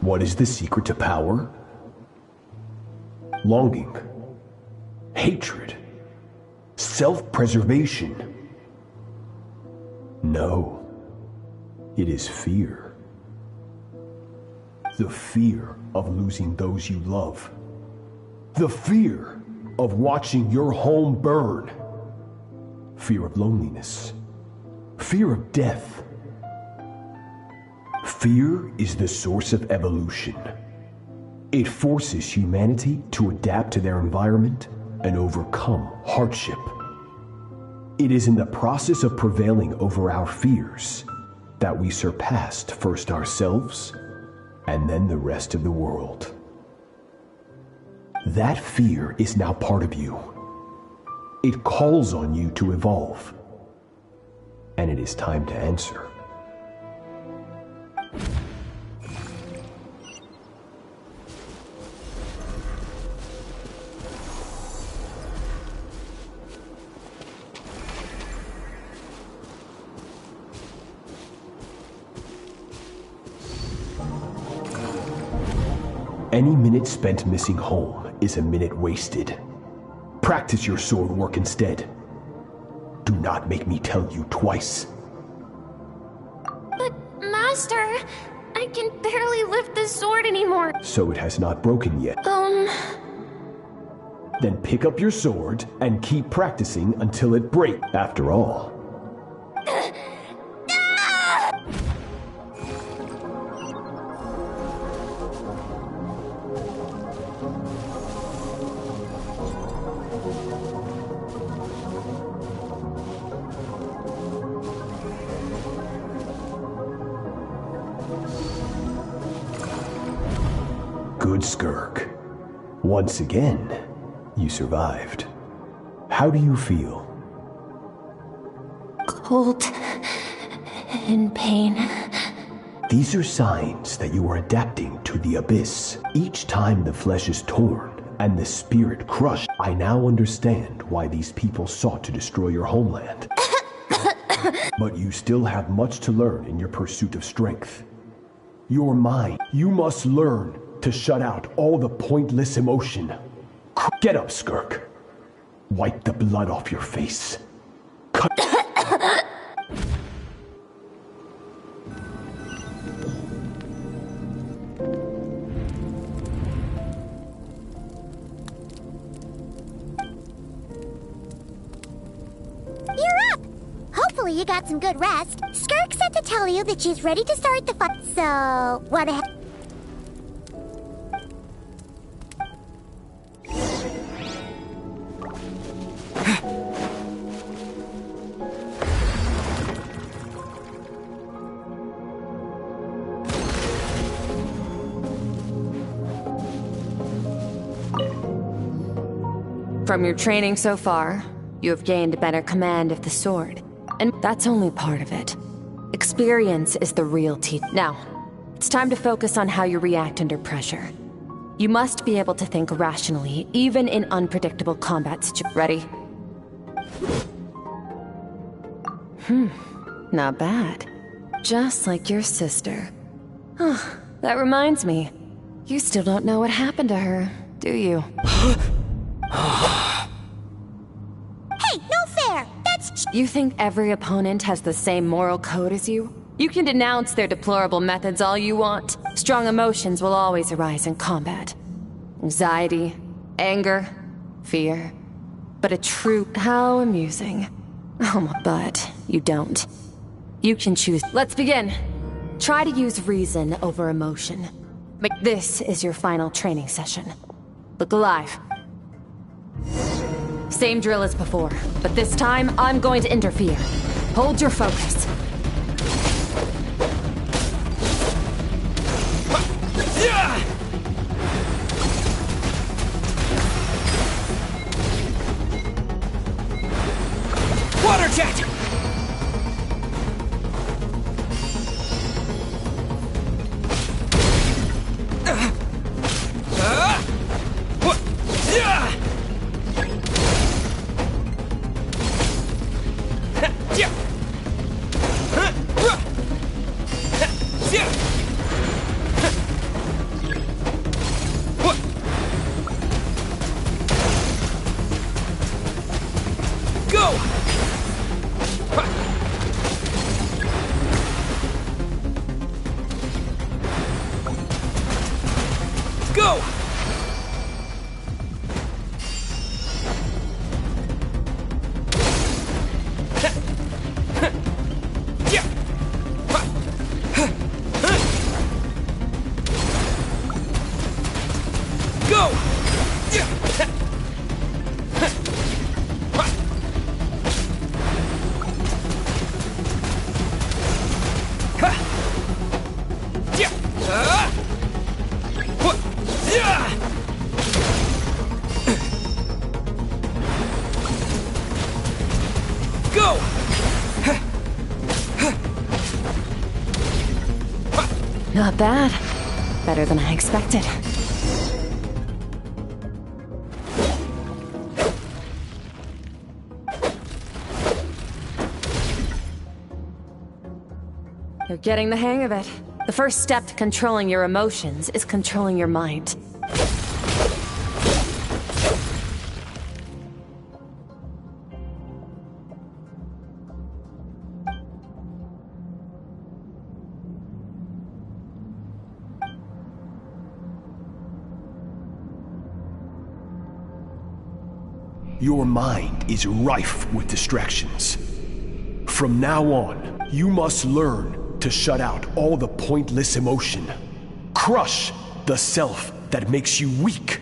What is the secret to power? Longing, hatred, self-preservation. No, it is fear. The fear of losing those you love. The fear of watching your home burn. Fear of loneliness. Fear of death. Fear is the source of evolution. It forces humanity to adapt to their environment and overcome hardship. It is in the process of prevailing over our fears that we surpassed first ourselves and then the rest of the world. That fear is now part of you. It calls on you to evolve. And it is time to answer. Any minute spent missing home is a minute wasted. Practice your sword work instead. Do not make me tell you twice. But, Master, I can barely lift the sword anymore. So it has not broken yet. Then pick up your sword and keep practicing until it breaks. After all, good Skirk. Once again, you survived. How do you feel? Cold and pain. These are signs that you are adapting to the abyss. Each time the flesh is torn and the spirit crushed, I now understand why these people sought to destroy your homeland. But you still have much to learn in your pursuit of strength. Your mind, you must learn to shut out all the pointless emotion. Get up, Skirk. Wipe the blood off your face. Cut. You're up! Hopefully you got some good rest. Skirk said to tell you that she's ready to start the fight. So, wanna... From your training so far, you have gained better command of the sword. And that's only part of it. Experience is the real teacher. Now, it's time to focus on how you react under pressure. You must be able to think rationally, even in unpredictable combat situations. Ready? Not bad. Just like your sister. Oh, that reminds me. You still don't know what happened to her, do you? Hey, no fair! That's... You think every opponent has the same moral code as you? You can denounce their deplorable methods all you want. Strong emotions will always arise in combat. Anxiety, anger, fear. But a true... How amusing. Oh, but you don't. You can choose... Let's begin. Try to use reason over emotion. This is your final training session. Look alive. Same drill as before, but this time I'm going to interfere. Hold your focus. Water jet! Yeah! Not bad. Better than I expected. You're getting the hang of it. The first step to controlling your emotions is controlling your mind. Your mind is rife with distractions. From now on, you must learn to shut out all the pointless emotion. Crush the self that makes you weak.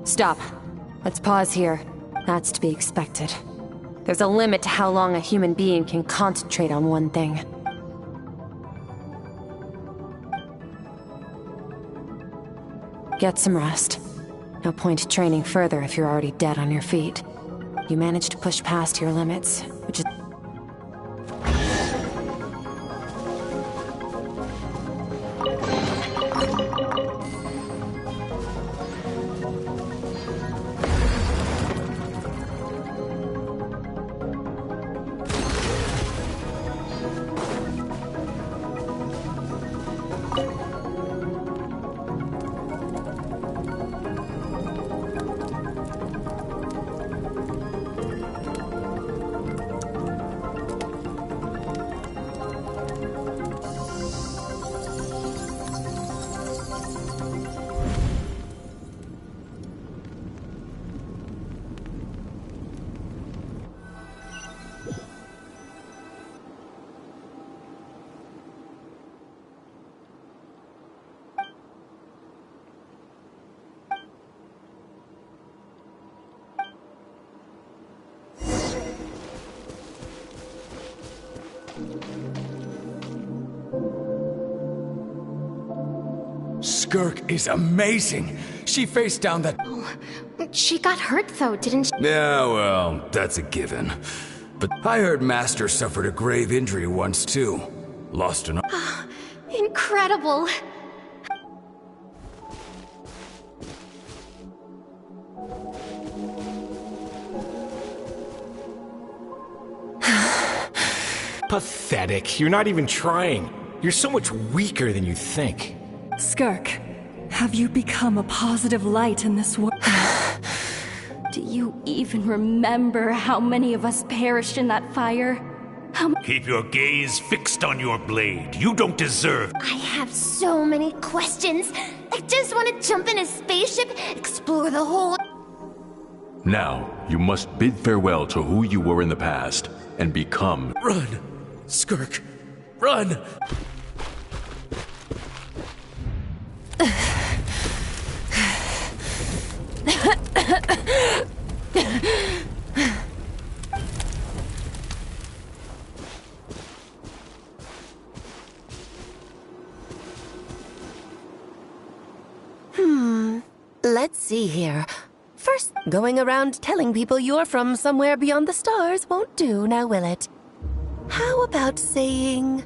Stop. Let's pause here. That's to be expected. There's a limit to how long a human being can concentrate on one thing. Get some rest. No point training further if you're already dead on your feet. You managed to push past your limits, which is... Skirk is amazing. She faced down that... She got hurt though, didn't she? Yeah, well, that's a given. But I heard Master suffered a grave injury once too. Lost an... Incredible. Pathetic. You're not even trying. You're so much weaker than you think. Skirk, have you become a positive light in this world? Do you even remember how many of us perished in that fire? Keep your gaze fixed on your blade. You don't deserve... I have so many questions. I just want to jump in a spaceship, explore the whole... Now, you must bid farewell to who you were in the past, and become... Run! Skirk! Run! Let's see here. First, going around telling people you're from somewhere beyond the stars won't do, now will it? How about saying...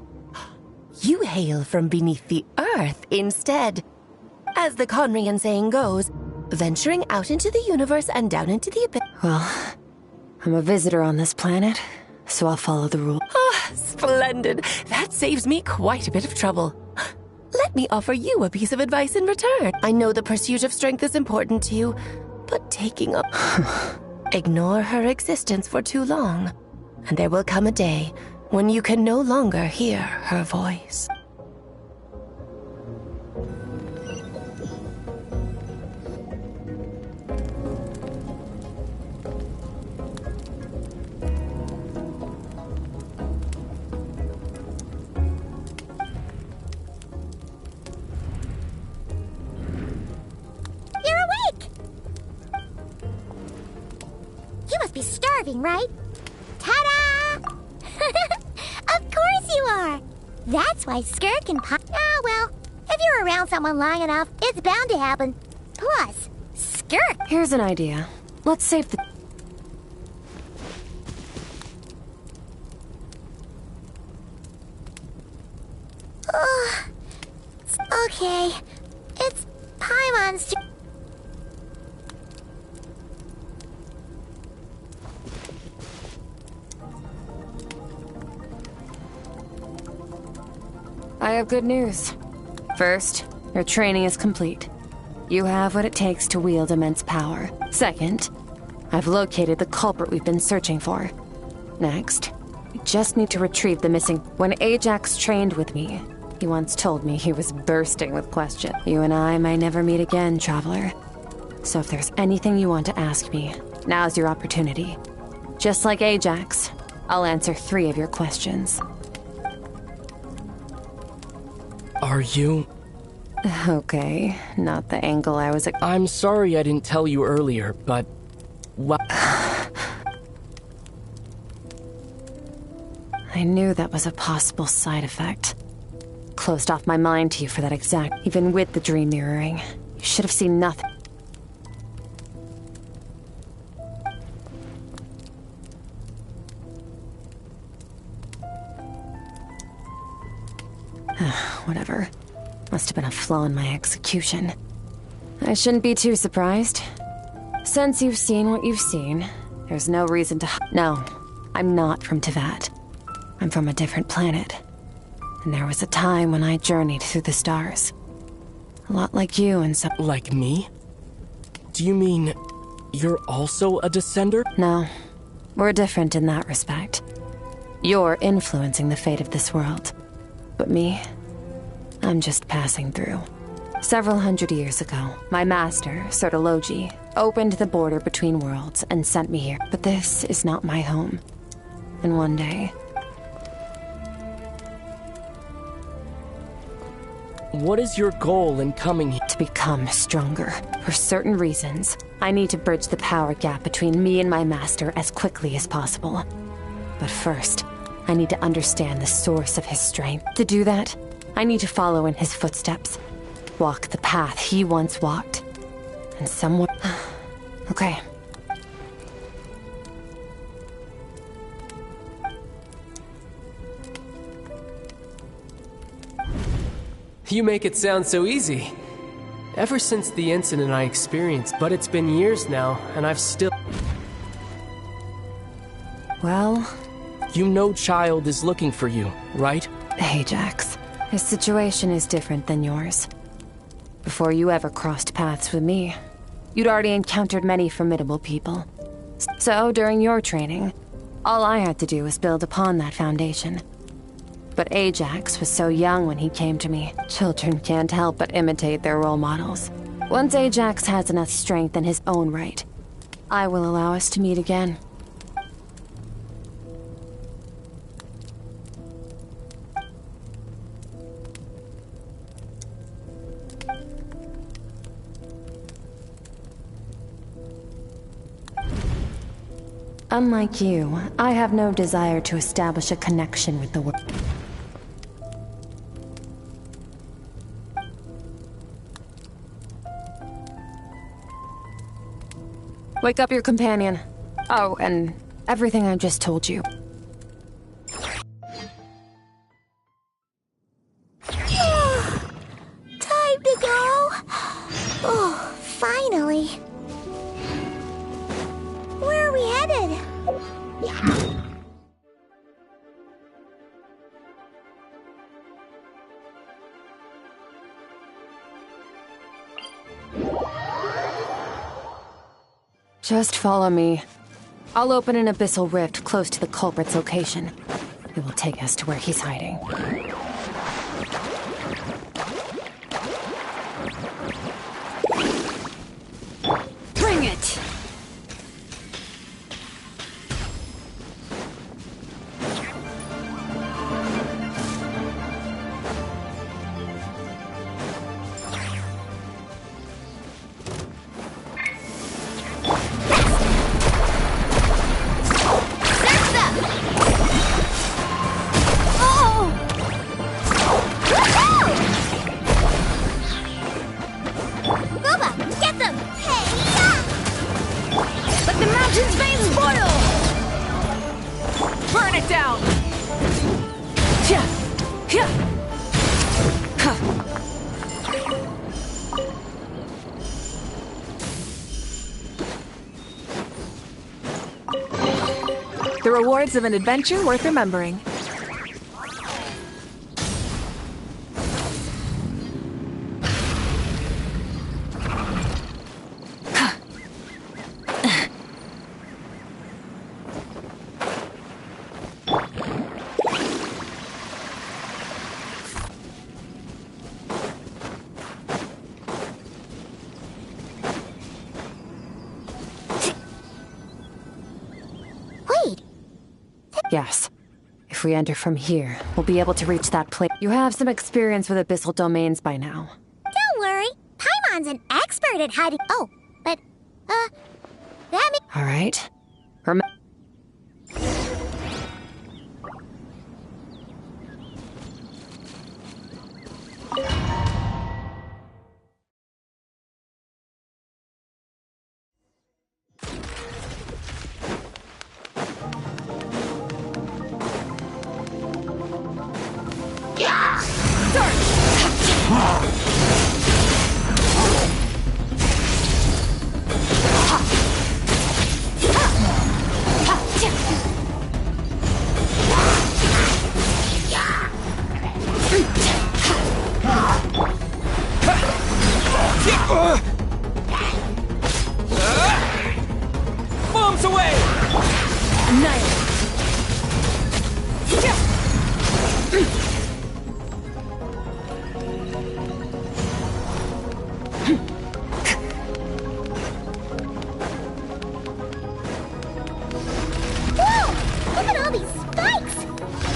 you hail from beneath the earth instead? As the Conrian saying goes, venturing out into the universe and down into the abyss. Well, I'm a visitor on this planet, so I'll follow the rules. Ah, splendid. That saves me quite a bit of trouble. Let me offer you a piece of advice in return. I know the pursuit of strength is important to you, but taking up... Ignore her existence for too long, and there will come a day when you can no longer hear her voice. You're awake! You must be starving, right? Ta-da! Of course you are! That's why Skirk and Pop... Ah, well, if you're around someone long enough, it's bound to happen. Plus, Skirk... Here's an idea. Let's save the... Okay. It's Paimon's... I have good news. First, your training is complete. You have what it takes to wield immense power. Second, I've located the culprit we've been searching for. Next, we just need to retrieve the missing... When Ajax trained with me, he once told me he was bursting with questions. You and I might never meet again, Traveler. So if there's anything you want to ask me, now's your opportunity. Just like Ajax, I'll answer 3 of your questions. Are you... Okay, not the angle I was... I'm sorry I didn't tell you earlier, but... Well... I knew that was a possible side effect. Closed off my mind to you for that exact... Even with the dream mirroring, you should have seen nothing. Whatever. Must have been a flaw in my execution. I shouldn't be too surprised. Since you've seen what you've seen, there's no reason to... No, I'm not from Teyvat. I'm from a different planet. And there was a time when I journeyed through the stars. A lot like you and some... Like me? Do you mean you're also a descender? No, we're different in that respect. You're influencing the fate of this world. But me, I'm just passing through. Several hundred years ago, my master, Sertologi, opened the border between worlds and sent me here. But this is not my home. And one day... What is your goal in coming here? To become stronger. For certain reasons, I need to bridge the power gap between me and my master as quickly as possible. But first, I need to understand the source of his strength. To do that, I need to follow in his footsteps. Walk the path he once walked. And someone... Okay. You make it sound so easy. Ever since the incident I experienced, but it's been years now, and I've still... Well... You know Child is looking for you, right? Ajax. His situation is different than yours. Before you ever crossed paths with me, you'd already encountered many formidable people. So, during your training, all I had to do was build upon that foundation. But Ajax was so young when he came to me. Children can't help but imitate their role models. Once Ajax has enough strength in his own right, I will allow us to meet again. Unlike you, I have no desire to establish a connection with the world. Wake up your companion. Oh, and everything I just told you. Time to go. Oh, finally. Where are we headed? Just follow me. I'll open an abyssal rift close to the culprit's location. It will take us to where he's hiding. Bring it! Boil! Burn it down! The rewards of an adventure worth remembering. Yes. If we enter from here, we'll be able to reach that place. You have some experience with abyssal domains by now. Don't worry. Paimon's an expert at hiding. Oh, but, that means... All right. Bombs away! Whoa! Look at all these spikes!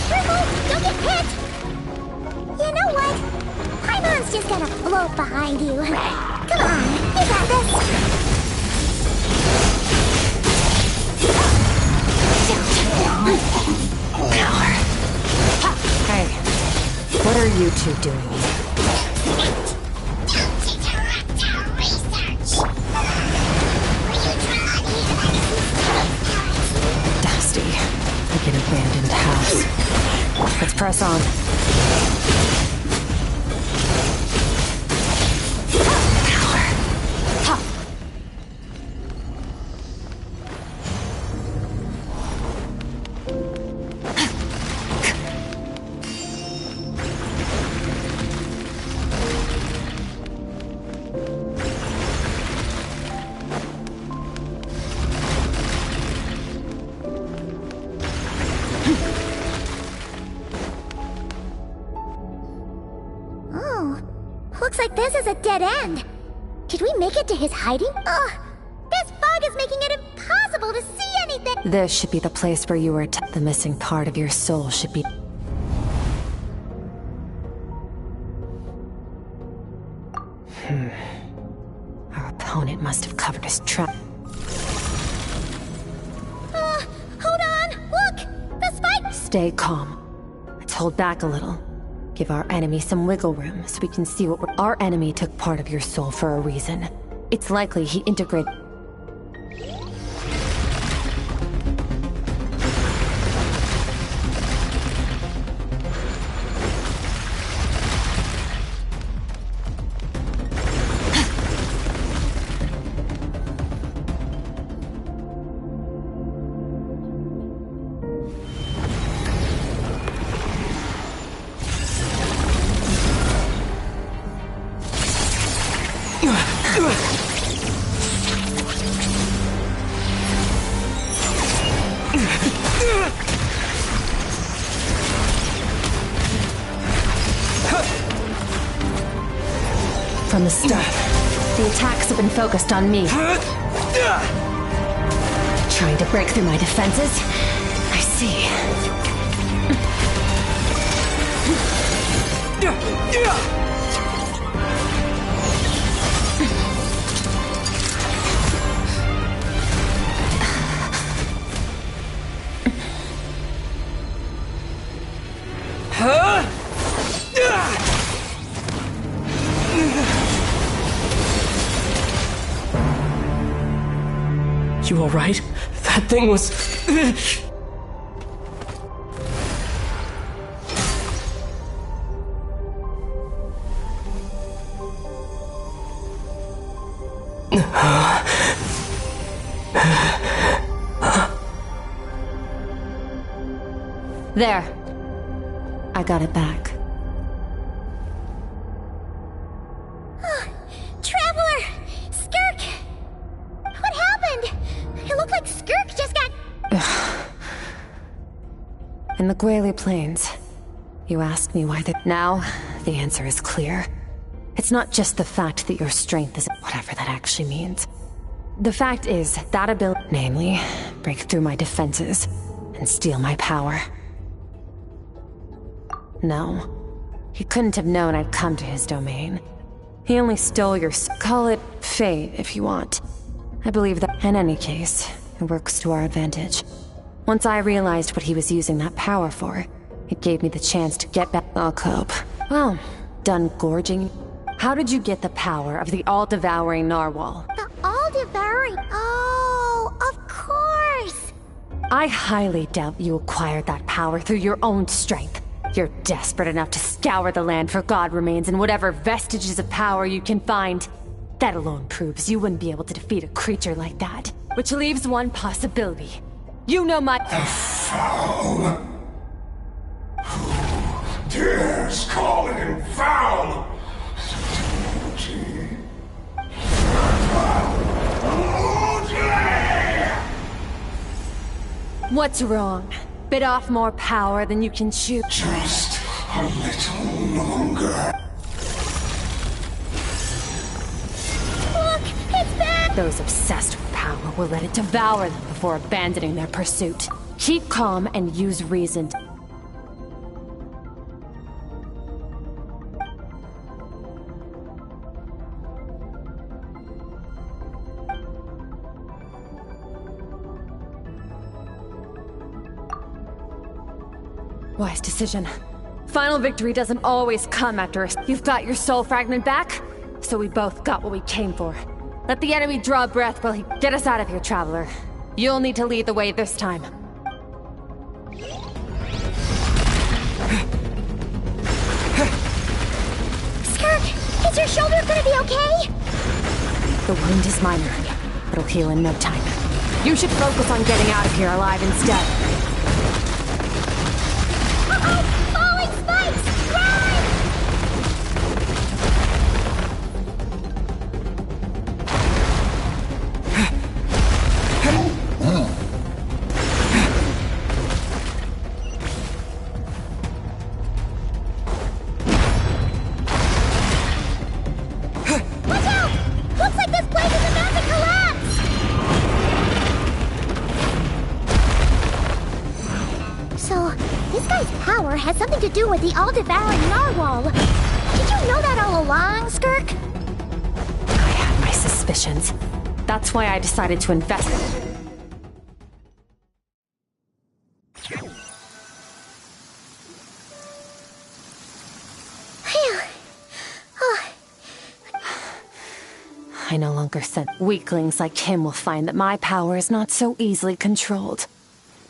Careful! Don't get hit! You know what? Paimon's just gonna float behind you. Come on, you got this! Hey, what are you two doing here? Dusty, like an abandoned house. Let's press on. Looks like this is a dead end. Did we make it to his hiding? Ugh! This fog is making it impossible to see anything! This should be the place where you were the missing part of your soul should be. Our opponent must have covered his track. Hold on! Look! The spike! Stay calm. Let's hold back a little. Give our enemy some wiggle room so we can see what our enemy took part of your soul for a reason. It's likely he integrated. From the start, the attacks have been focused on me. Trying to break through my defenses? I see. You alright? That thing was... There. I got it back. Traveler! Skirk! What happened? It looked like Skirk just got... In the Gwali Plains, you asked me why Now, the answer is clear. It's not just the fact that your strength is whatever that actually means. The fact is, that ability, namely, break through my defenses and steal my power. No. He couldn't have known I'd come to his domain. He only stole your... Call it fate, if you want. I believe that, in any case, it works to our advantage. Once I realized what he was using that power for, it gave me the chance to get back... I'll cope. Well, done gorging. How did you get the power of the all-devouring narwhal? The all-devouring... Oh, of course! I highly doubt you acquired that power through your own strength. You're desperate enough to scour the land for god remains and whatever vestiges of power you can find. That alone proves you wouldn't be able to defeat a creature like that. Which leaves one possibility. You know my... The foul! Who dares call him foul? What's wrong? Bit off more power than you can chew. Just a little longer. Look, it's back! Those obsessed with power will let it devour them before abandoning their pursuit. Keep calm and use reason. Wise decision. Final victory doesn't always come after us. You've got your soul fragment back, so we both got what we came for. Let the enemy draw breath while he... Get us out of here, Traveler. You'll need to lead the way this time. Skirk, is your shoulder gonna be okay? The wound is minor. It'll heal in no time. You should focus on getting out of here alive instead. Falling spikes! Run! Watch out! Looks like this place is about to collapse! So, this guy's power has something to do with the all-devouring narwhal. Did you know that all along, Skirk? I had my suspicions. That's why I decided to invest. Phew. Oh, I no longer sense. Weaklings like him will find that my power is not so easily controlled.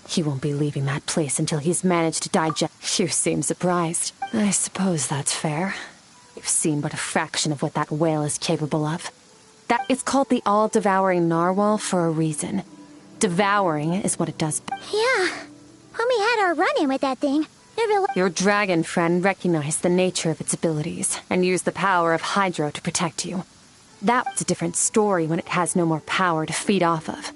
He won't be leaving that place until he's managed to digest. You seem surprised. I suppose that's fair. You've seen but a fraction of what that whale is capable of. That it's called the all-devouring narwhal for a reason. Devouring is what it does. yeah. When we had our run-in with that thing, it really... Your dragon friend recognized the nature of its abilities and used the power of Hydro to protect you. That's a different story when it has no more power to feed off of.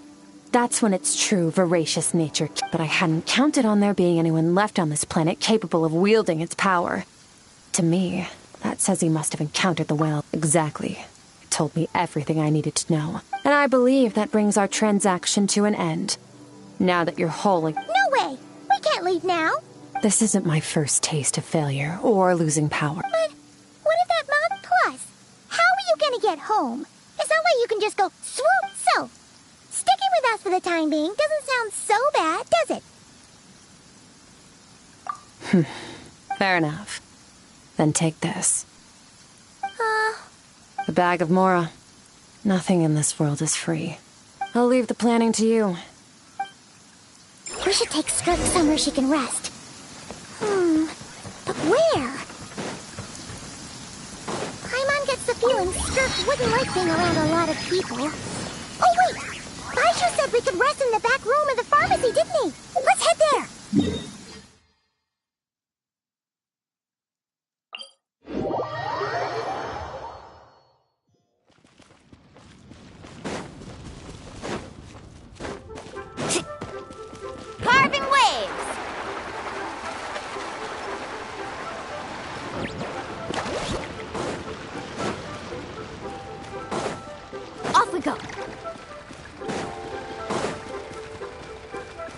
That's when its true, voracious nature... But I hadn't counted on there being anyone left on this planet capable of wielding its power. To me, that says he must have encountered the whale. Exactly. It told me everything I needed to know. And I believe that brings our transaction to an end. Now that you're wholly... No way! We can't leave now! This isn't my first taste of failure or losing power. But what if that mob... Plus, how are you gonna get home? It's not like you can just go swoop, so... Sticking with us for the time being doesn't sound so bad, does it? Fair enough. Then take this. The bag of Mora. Nothing in this world is free. I'll leave the planning to you. We should take Skirk somewhere she can rest. But where? Paimon gets the feeling Skirk wouldn't like being around a lot of people. Oh wait! Baishu said we could rest in the back room of the pharmacy, didn't he? Let's head there! Carving waves! Off we go!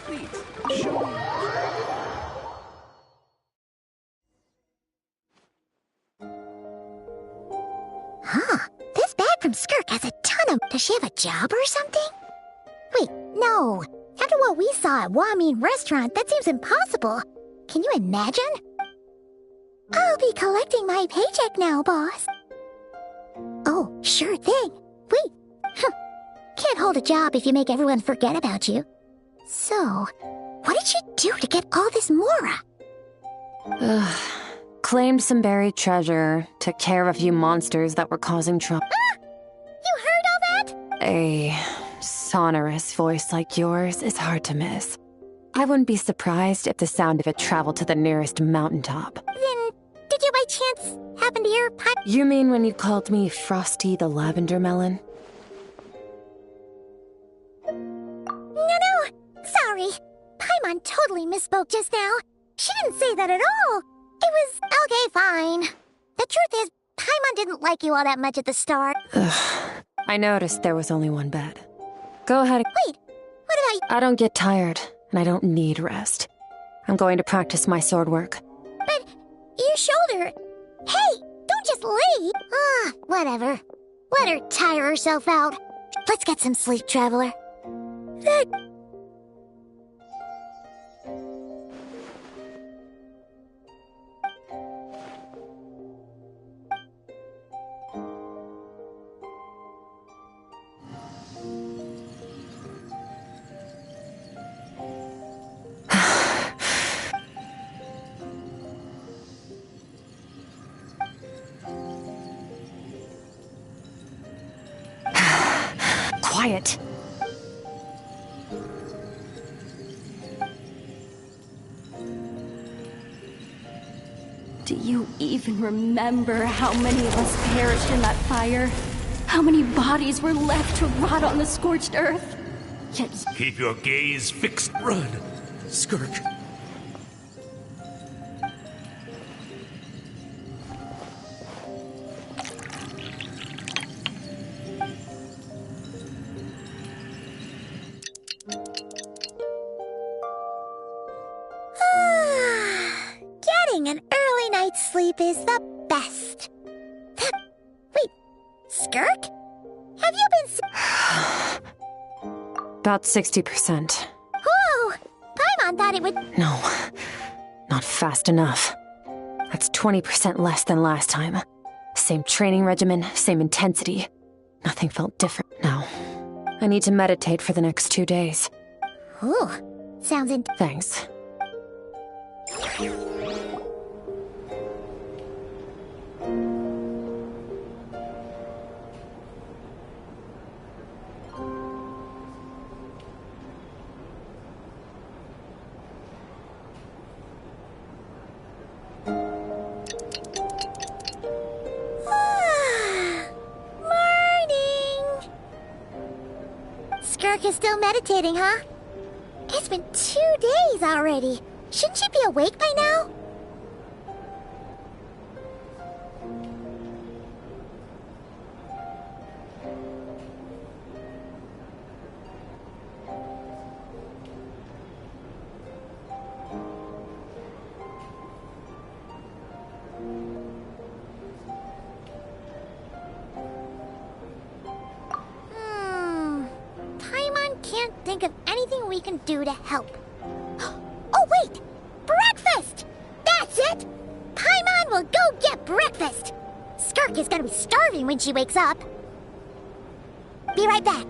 Please, show me. Huh. This bag from Skirk has a ton of... Does she have a job or something? Wait, no. After what we saw at Wamin Restaurant, that seems impossible. Can you imagine? I'll be collecting my paycheck now, boss. Oh, sure thing. Wait. Can't hold a job if you make everyone forget about you. So, what did she do to get all this Mora? Claimed some buried treasure, took care of a few monsters that were causing trouble. Ah! You heard all that? A sonorous voice like yours is hard to miss. I wouldn't be surprised if the sound of it traveled to the nearest mountaintop. Then, did you by chance happen to hear You mean when you called me Frosty the Lavender Melon? No, sorry. Paimon totally misspoke just now. She didn't say that at all. It was... Okay, fine. The truth is, Paimon didn't like you all that much at the start. I noticed there was only one bed. Go ahead. Wait, what about... I don't get tired, and I don't need rest. I'm going to practice my sword work. But your shoulder... Hey, don't just leave! Whatever. Let her tire herself out. Let's get some sleep, Traveler. Quiet. Do you even remember how many of us perished in that fire? How many bodies were left to rot on the scorched earth? Yet... Keep your gaze fixed. Run, Skirk. Getting an early night's sleep is the best. Wait, Skirk? Have you been... About 60%. Whoa! Paimon thought it would... No, not fast enough. That's 20% less than last time. Same training regimen, same intensity. Nothing felt different now. I need to meditate for the next 2 days. Ooh, sounds Thanks. Morning! Skirk is still meditating, huh? It's been 2 days already. Shouldn't she be awake by now? Paimon can't think of anything we can do to help. Oh, wait! Breakfast! That's it! Paimon will go get breakfast! Skirk is gonna be starving when she wakes up. Be right back.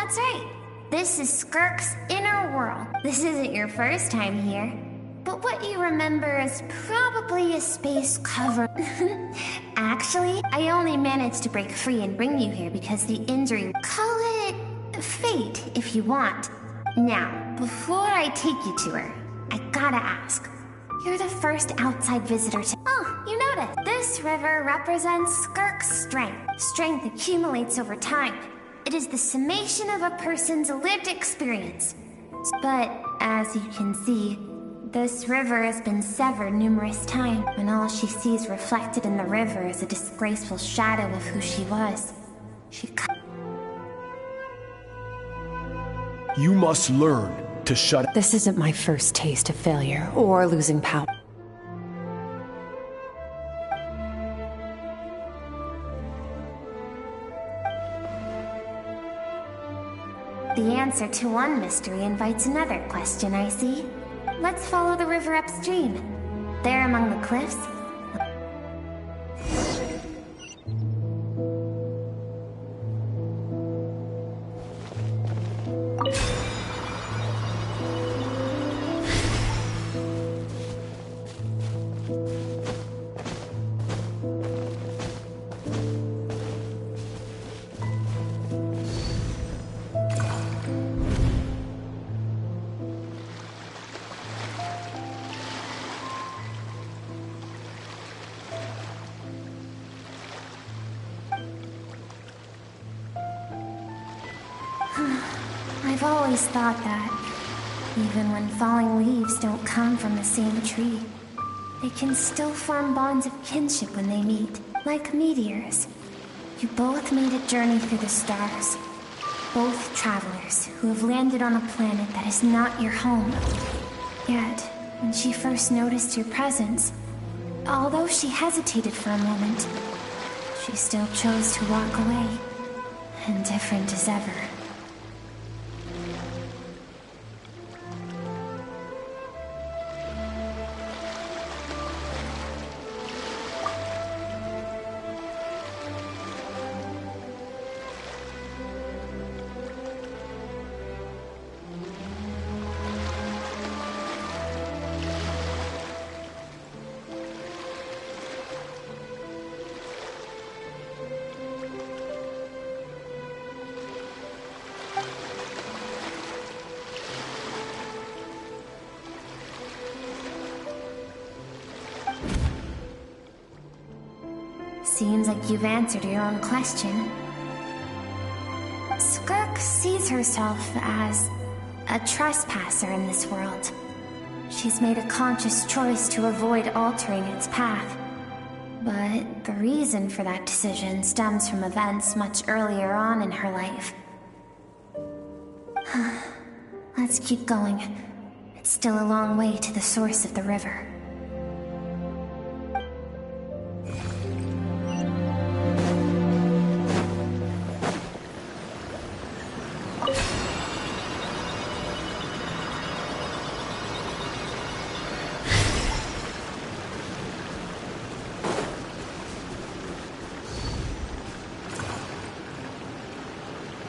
That's right. This is Skirk's inner world. This isn't your first time here. But what you remember is probably a space cover. Actually, I only managed to break free and bring you here because the injury... Call it fate, if you want. Now, before I take you to her, I gotta ask. You're the first outside visitor to... Oh, you noticed. This river represents Skirk's strength. Strength accumulates over time. It is the summation of a person's lived experience. But, as you can see, this river has been severed numerous times, and all she sees reflected in the river is a disgraceful shadow of who she was. You must learn to shut... This isn't my first taste of failure or losing power. The answer to one mystery invites another question, I see. Let's follow the river upstream. There among the cliffs. I've always thought that, even when falling leaves don't come from the same tree, they can still form bonds of kinship when they meet, like meteors. You both made a journey through the stars. Both travelers who have landed on a planet that is not your home. Yet, when she first noticed your presence, although she hesitated for a moment, she still chose to walk away, indifferent as ever. Seems like you've answered your own question. Skirk sees herself as a trespasser in this world. She's made a conscious choice to avoid altering its path. But the reason for that decision stems from events much earlier on in her life. Let's keep going. It's still a long way to the source of the river.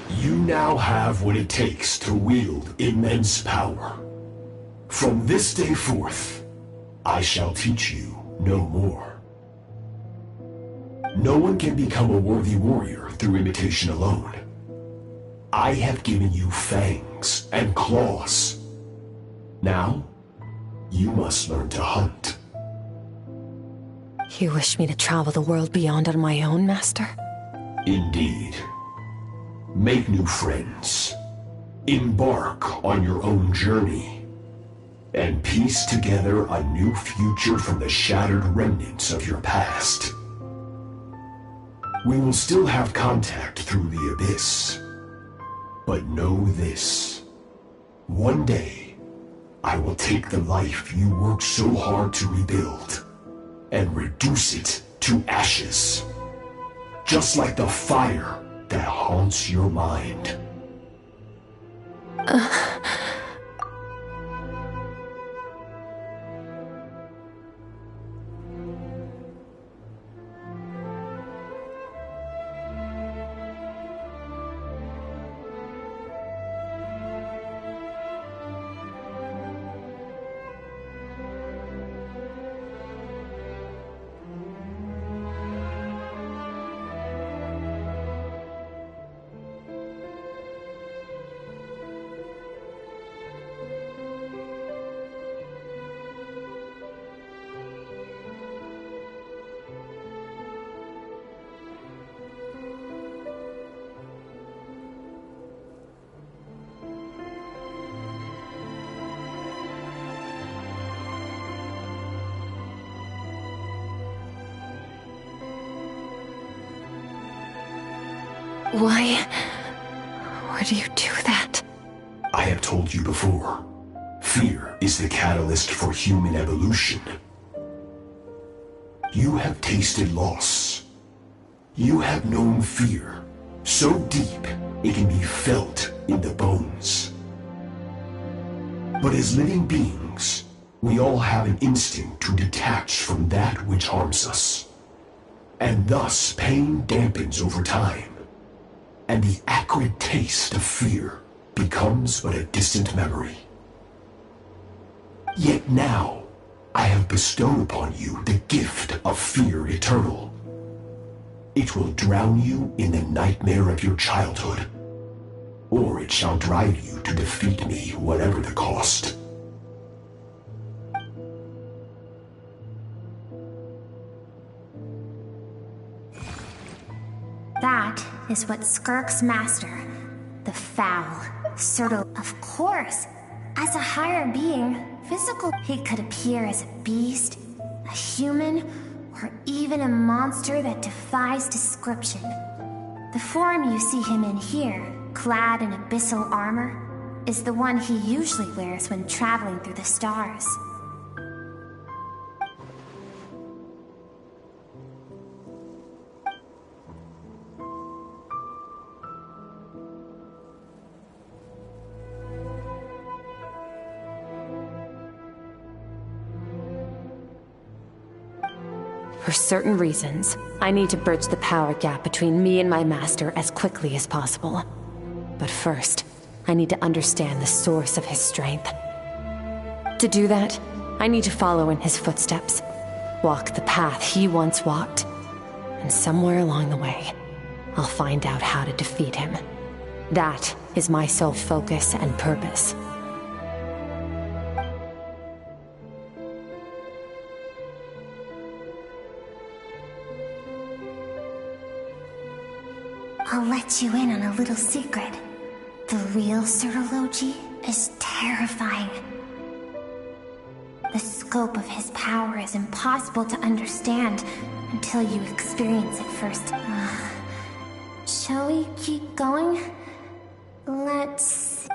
You now have what it takes to wield immense power. From this day forth, I shall teach you no more. No one can become a worthy warrior through imitation alone. I have given you fangs and claws. Now, you must learn to hunt. You wish me to travel the world beyond on my own, Master? Indeed. Make new friends. Embark on your own journey. And piece together a new future from the shattered remnants of your past. We will still have contact through the abyss. But know this. One day, I will take the life you worked so hard to rebuild and reduce it to ashes. Just like the fire that haunts your mind. Why would you do that? I have told you before, fear is the catalyst for human evolution. You have tasted loss. You have known fear, so deep it can be felt in the bones. But as living beings, we all have an instinct to detach from that which harms us. And thus pain dampens over time, and the acrid taste of fear becomes but a distant memory. Yet now, I have bestowed upon you the gift of fear eternal. It will drown you in the nightmare of your childhood, or it shall drive you to defeat me, whatever the cost. That is what Skirk's master, the Foul, Surtle. Of course, as a higher being, physical, he could appear as a beast, a human, or even a monster that defies description. The form you see him in here, clad in abyssal armor, is the one he usually wears when traveling through the stars. For certain reasons, I need to bridge the power gap between me and my master as quickly as possible. But first, I need to understand the source of his strength. To do that, I need to follow in his footsteps, walk the path he once walked, and somewhere along the way, I'll find out how to defeat him. That is my sole focus and purpose. I'll let you in on a little secret. The real Surtology is terrifying. The scope of his power is impossible to understand until you experience it first. Shall we keep going? Let's...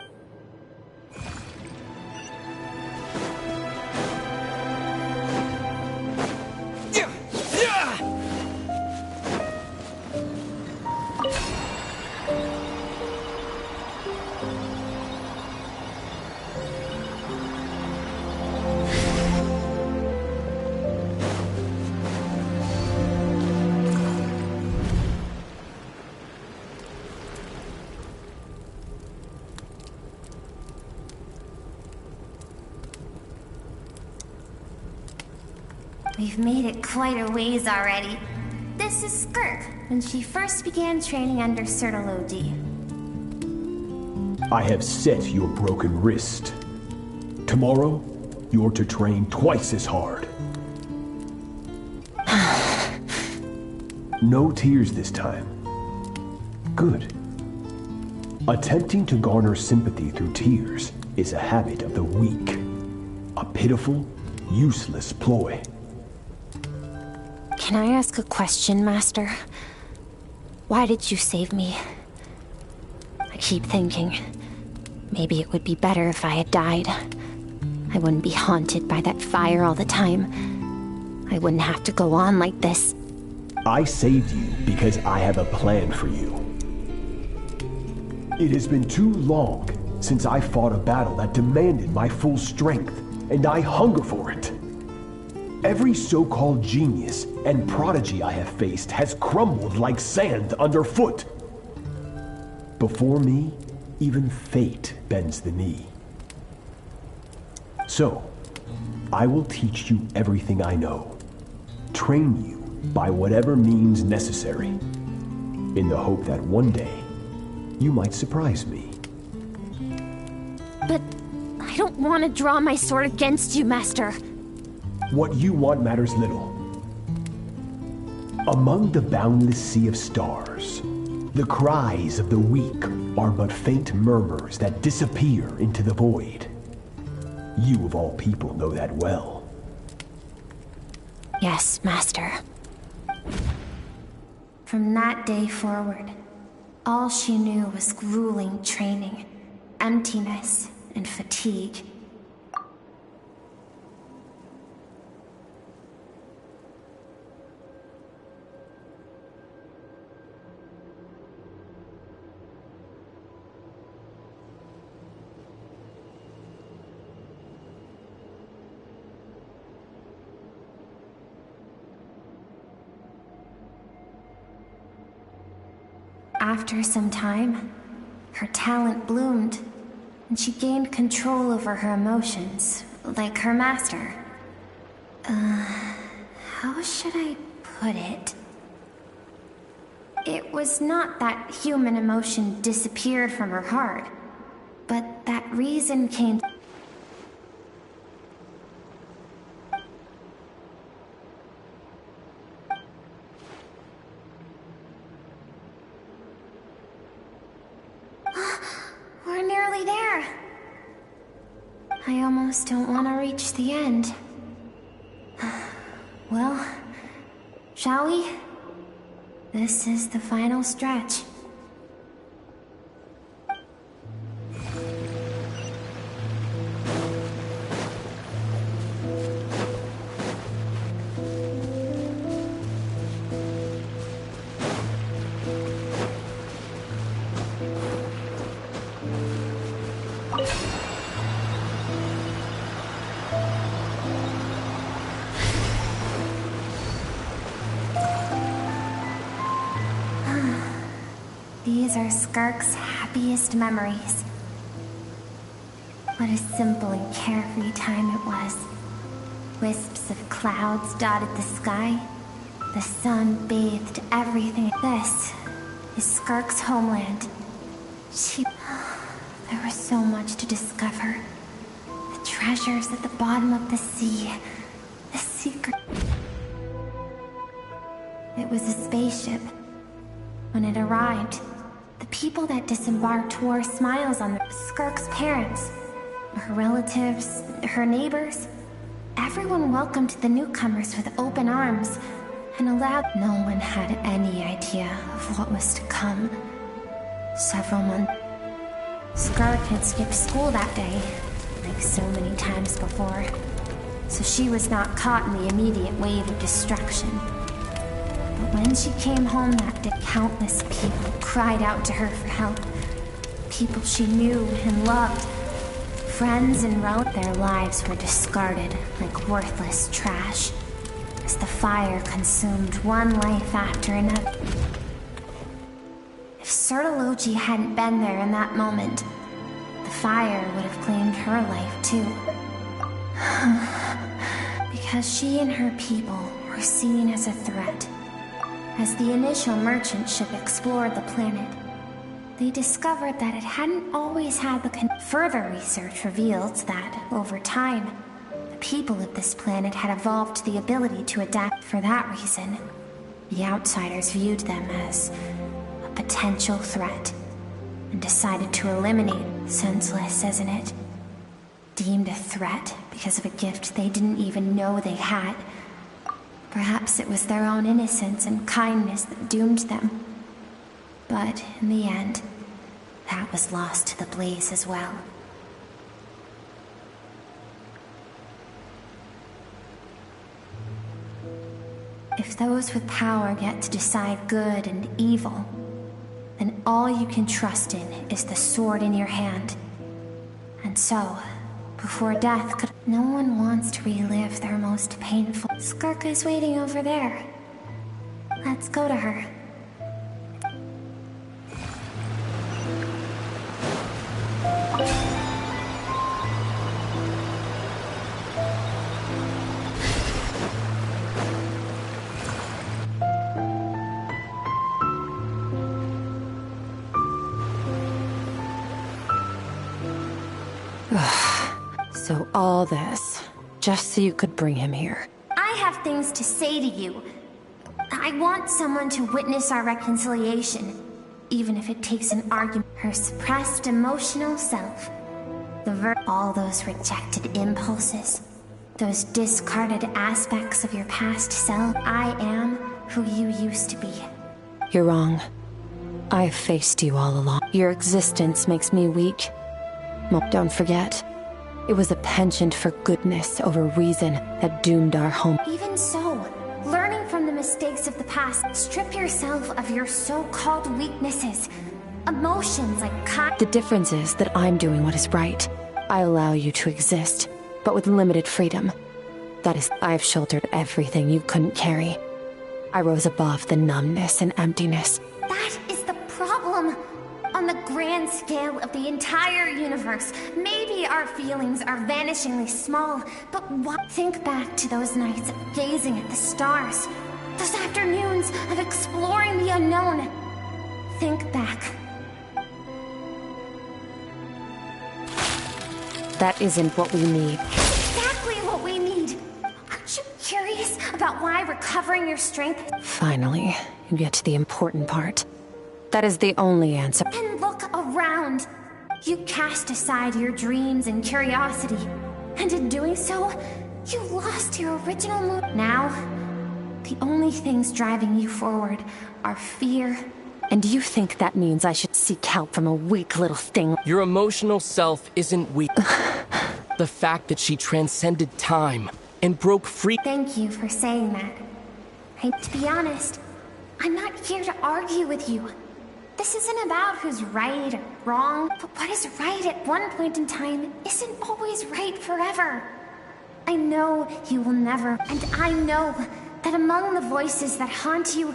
We've made it quite a ways already. This is Skirk, when she first began training under Surtology. I have set your broken wrist. Tomorrow, you're to train twice as hard. No tears this time. Good. Attempting to garner sympathy through tears is a habit of the weak. A pitiful, useless ploy. Can I ask a question, Master? Why did you save me? I keep thinking, maybe it would be better if I had died. I wouldn't be haunted by that fire all the time. I wouldn't have to go on like this. I saved you because I have a plan for you. It has been too long since I fought a battle that demanded my full strength, and I hunger for it. Every so-called genius and prodigy I have faced has crumbled like sand underfoot. Before me, even fate bends the knee. So, I will teach you everything I know. Train you by whatever means necessary, in the hope that one day, you might surprise me. But I don't want to draw my sword against you, Master. What you want matters little. Among the boundless sea of stars, the cries of the weak are but faint murmurs that disappear into the void. You of all people know that well. Yes, Master. From that day forward, All she knew was grueling training, emptiness, and fatigue. After some time, her talent bloomed, and she gained control over her emotions, like her master. How should I put it? It was not that human emotion disappeared from her heart, but that reason came. We're nearly there. I almost don't want to reach the end. Well, shall we? This is the final stretch. These are Skirk's happiest memories. What a simple and carefree time it was. Wisps of clouds dotted the sky. The sun bathed everything. This is Skirk's homeland. There was so much to discover. The treasures at the bottom of the sea. The secret. It was a spaceship. When it arrived, the people that disembarked wore smiles on them. Skirk's parents, her relatives, her neighbors. Everyone welcomed the newcomers with open arms and allowed. No one had any idea of what was to come. Several months. Skirk had skipped school that day, like so many times before, so she was not caught in the immediate wave of destruction. But when she came home that day, countless people cried out to her for help. People she knew and loved. Friends and relatives. Their lives were discarded like worthless trash, as the fire consumed one life after another. If Sertology hadn't been there in that moment, the fire would have claimed her life too. Because she and her people were seen as a threat. As the initial merchant ship explored the planet, they discovered that it hadn't always had the further research revealed that, over time, the people of this planet had evolved the ability to adapt. For that reason, the outsiders viewed them as a potential threat and decided to eliminate. Senseless, isn't it? Deemed a threat because of a gift they didn't even know they had. Perhaps it was their own innocence and kindness that doomed them. But in the end, that was lost to the blaze as well. If those with power get to decide good and evil, then all you can trust in is the sword in your hand. And so, before death could... No one wants to relive their most painful... Skirk is waiting over there. Let's go to her. So all this, just so you could bring him here. I have things to say to you. I want someone to witness our reconciliation, even if it takes an argument. Her suppressed emotional self. All those rejected impulses. Those discarded aspects of your past self. I am who you used to be. You're wrong. I've faced you all along. Your existence makes me weak. Well, don't forget, it was a penchant for goodness over reason that doomed our home. Even so, learning from the mistakes of the past, strip yourself of your so-called weaknesses. Emotions like The difference is that I'm doing what is right. I allow you to exist, but with limited freedom. That is, I've shouldered everything you couldn't carry. I rose above the numbness and emptiness. That is the problem. On the grand scale of the entire universe, maybe our feelings are vanishingly small, but think back to those nights of gazing at the stars, those afternoons of exploring the unknown. Think back. That isn't what we need. Exactly what we need. Aren't you curious about why recovering your strength? Finally, you get to the important part. That is the only answer. And look around. You cast aside your dreams and curiosity, and in doing so, you lost your original mood. Now, the only things driving you forward are fear. And you think that means I should seek help from a weak little thing? Your emotional self isn't weak. The fact that she transcended time and broke free. Thank you for saying that. To be honest, I'm not here to argue with you. This isn't about who's right or wrong, but what is right at one point in time isn't always right forever. I know you will never, and I know that among the voices that haunt you,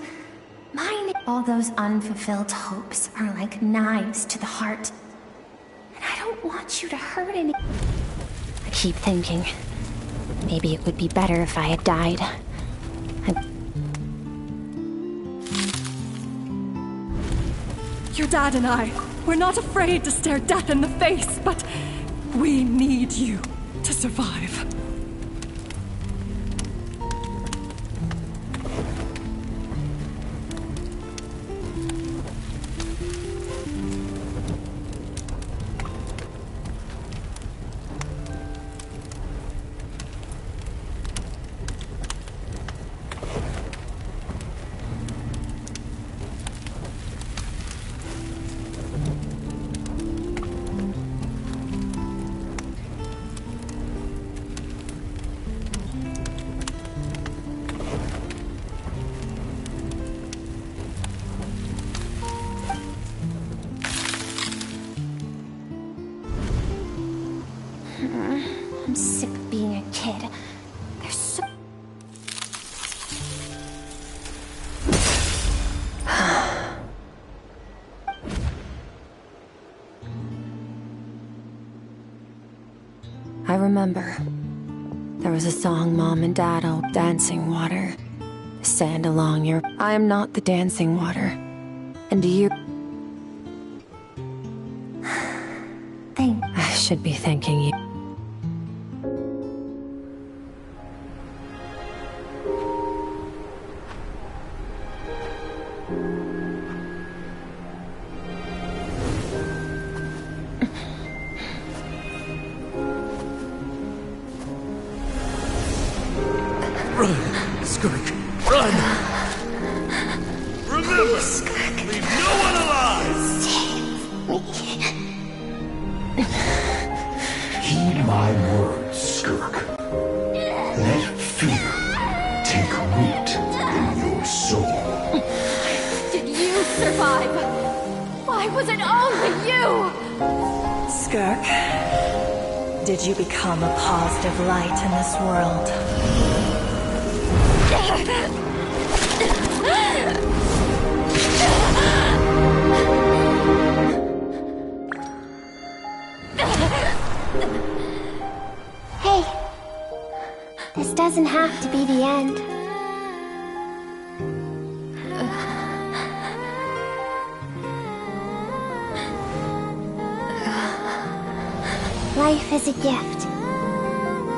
mine, all those unfulfilled hopes are like knives to the heart. And I don't want you to hurt any. I keep thinking, maybe it would be better if I had died. Your dad and I, we're not afraid to stare death in the face, but we need you to survive. I'm sick of being a kid. There's so... I remember. There was a song Mom and Dad all dancing water. Sand along your... I am not the dancing water. And you... I should be thanking you. Run, Skirk, run! Remember, leave no one alive! Heed my words, Skirk. Let fear take root in your soul. Did you survive? Why was it only you? Skirk, did you become a positive light in this world? Hey, this doesn't have to be the end. Life is a gift.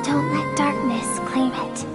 Don't let darkness claim it.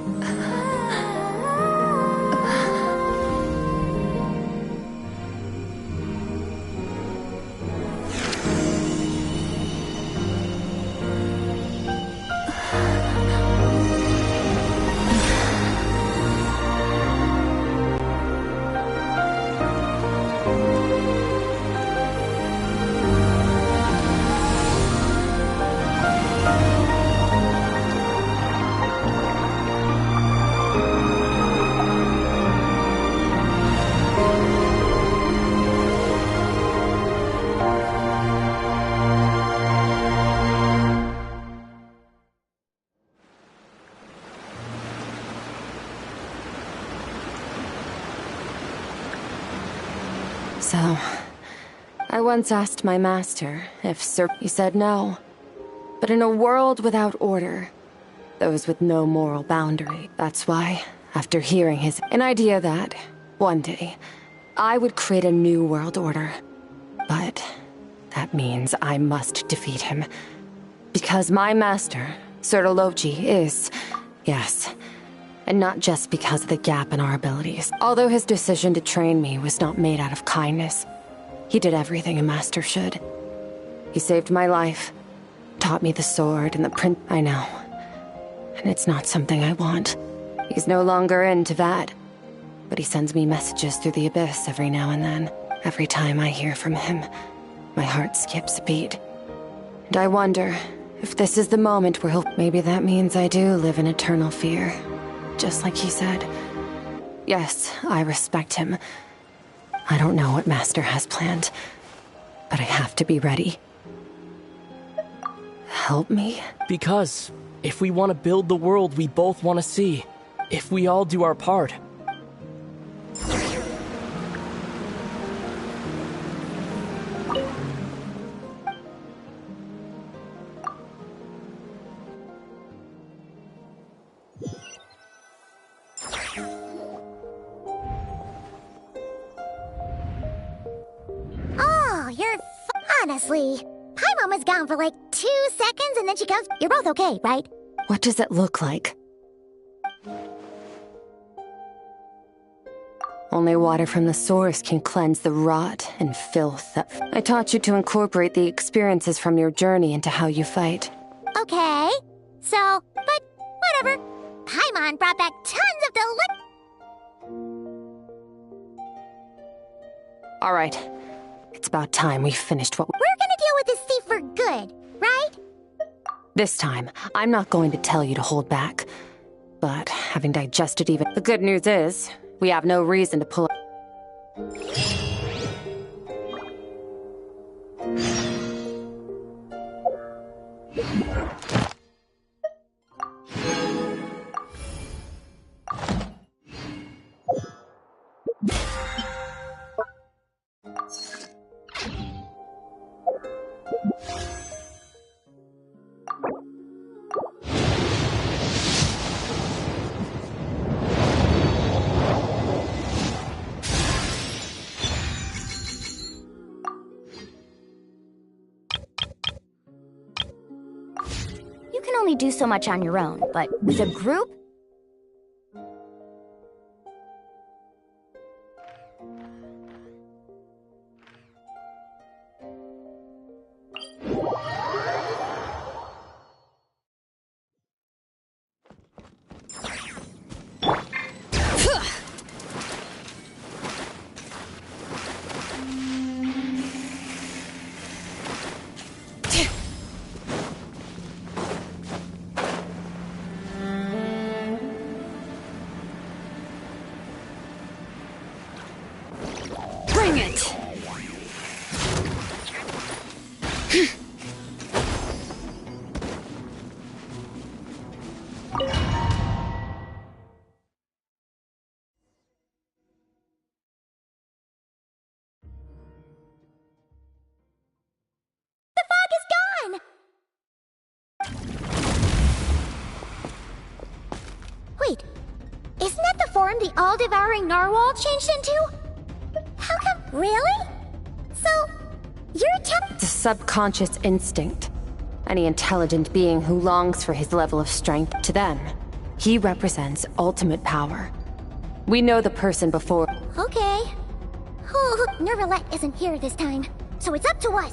once asked my master if he said no. But in a world without order, those with no moral boundary, that's why, after hearing an idea that, one day, I would create a new world order. But that means I must defeat him. Because my master, Sertologi, is, yes, and not just because of the gap in our abilities. Although his decision to train me was not made out of kindness, he did everything a master should. He saved my life, taught me the sword and the print. I know. And it's not something I want. He's no longer into that. But he sends me messages through the abyss every now and then. Every time I hear from him, my heart skips a beat. And I wonder if this is the moment where maybe that means I do live in eternal fear. Just like he said. Yes, I respect him. I don't know what Master has planned, but I have to be ready. Help me? Because if we want to build the world we both want to see, if we all do our part. Honestly, Paimon was gone for like 2 seconds and then she comes. You're both okay, right? What does it look like? Only water from the source can cleanse the rot and filth that... I taught you to incorporate the experiences from your journey into how you fight. Okay, so, but whatever. Paimon brought back tons of All right. It's about time we finished what... We're gonna deal with this thief for good, right? This time, I'm not going to tell you to hold back. But having digested even... The good news is, we have no reason to pull... You can only do so much on your own, but with a group? Bring it! Wait, isn't that the form the all-devouring narwhal changed into? How come? Really? So, you're telling... It's a subconscious instinct. Any intelligent being who longs for his level of strength, to them, he represents ultimate power. We know the person before... Okay. Oh, Nervalette isn't here this time, so it's up to us.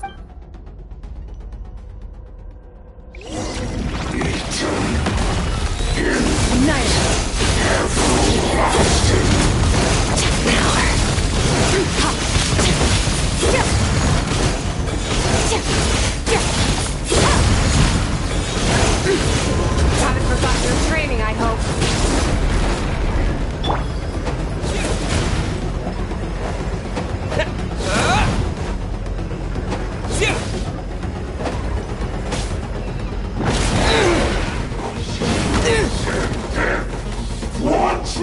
Haven't forgotten your training, I hope.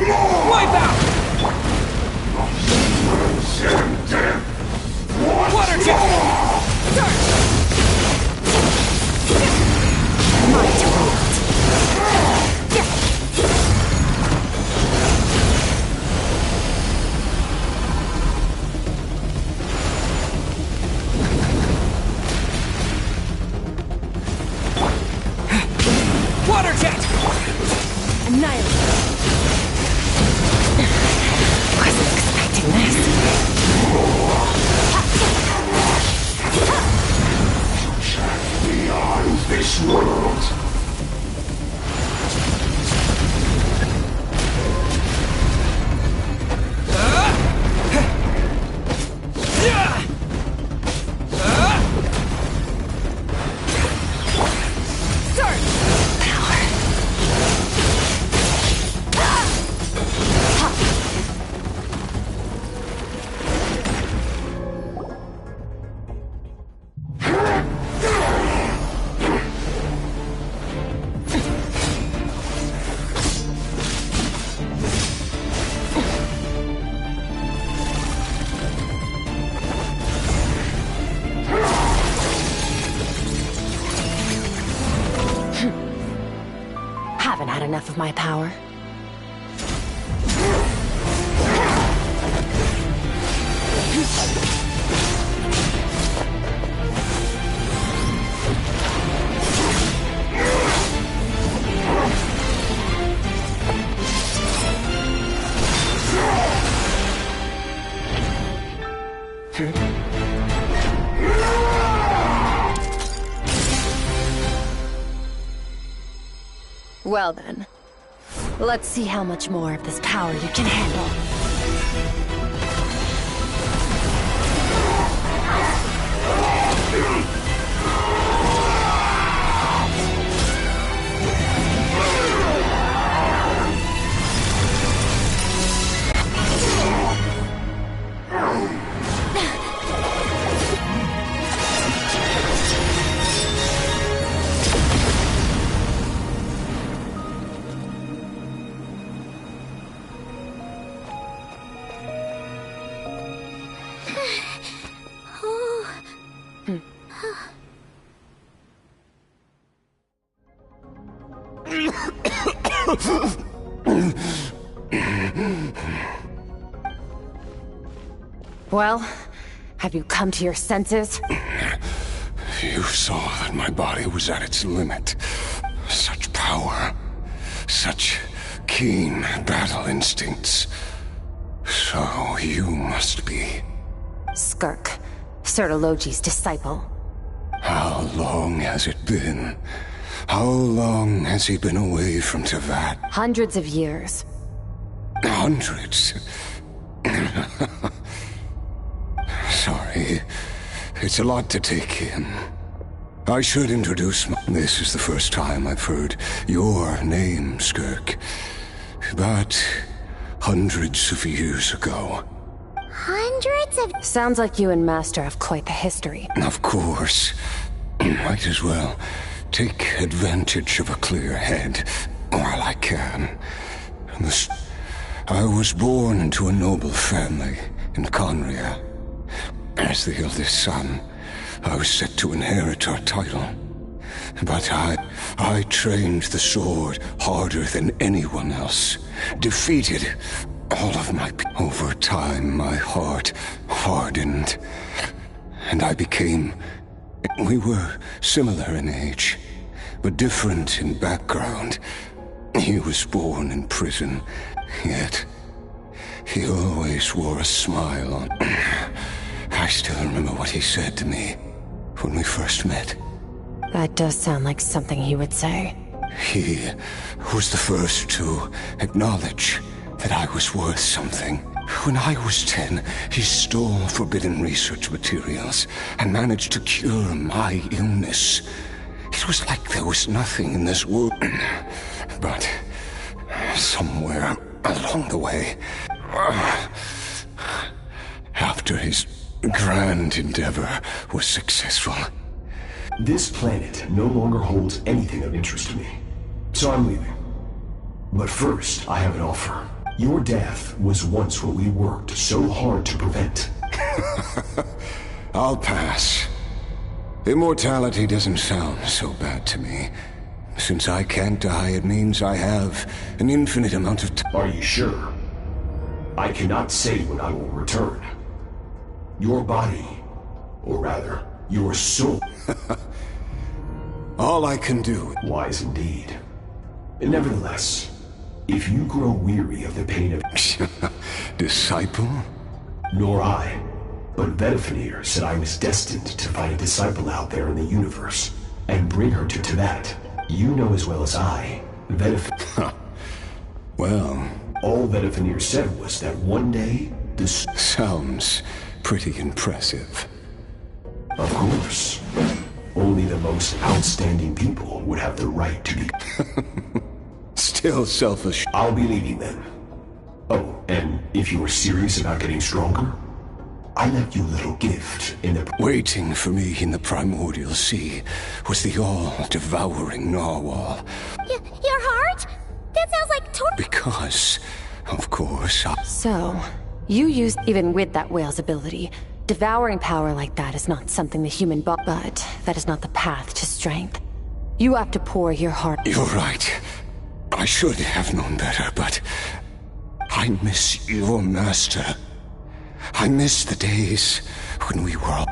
Wipe out! Water jet! this world. Haven't had enough of my power. Well then, let's see how much more of this power you can handle. Well, have you come to your senses? You saw that my body was at its limit. Such power. Such keen battle instincts. So you must be... Skirk, Sertologi's disciple. How long has it been? How long has he been away from Teyvat? Hundreds of years. Hundreds? Sorry. It's a lot to take in. I should introduce This is the first time I've heard your name, Skirk. But hundreds of years ago. Hundreds of... Sounds like you and Master have quite the history. Of course. Might as well take advantage of a clear head while I can. I was born into a noble family in Conria. As the eldest son, I was set to inherit our title. But I trained the sword harder than anyone else. Defeated all of my... Over time, my heart hardened. And I became... We were similar in age, but different in background. He was born in prison, yet he always wore a smile on... I still remember what he said to me when we first met. That does sound like something he would say. He was the first to acknowledge that I was worth something. When I was 10, he stole forbidden research materials and managed to cure my illness. It was like there was nothing in this world. But somewhere along the way, after his grand endeavor was successful. This planet no longer holds anything of interest to me, so I'm leaving. But first, I have an offer. Your death was once what we worked so hard to prevent. I'll pass. Immortality doesn't sound so bad to me. Since I can't die, it means I have an infinite amount of time. Are you sure? I cannot say when I will return. Your body, or rather, your soul. All I can do... Wise indeed. Nevertheless, if you grow weary of the pain of... Disciple? Nor I. But Vedifenir said I was destined to find a disciple out there in the universe. and bring her to Tibet. You know as well as I that if... Well... All that Evanir said was that one day, this... Sounds pretty impressive. Of course. Only the most outstanding people would have the right to be... Still selfish. I'll be leaving then. Oh, and if you were serious about getting stronger, I left you a little gift in the... Waiting for me in the primordial sea was the all-devouring narwhal. Your heart? That sounds like Because, of course, So, you used... Even with that whale's ability, devouring power like that is not something the human but that is not the path to strength. You have to pour your heart... You're right. I should have known better, but... I miss your master. I miss the days when we were...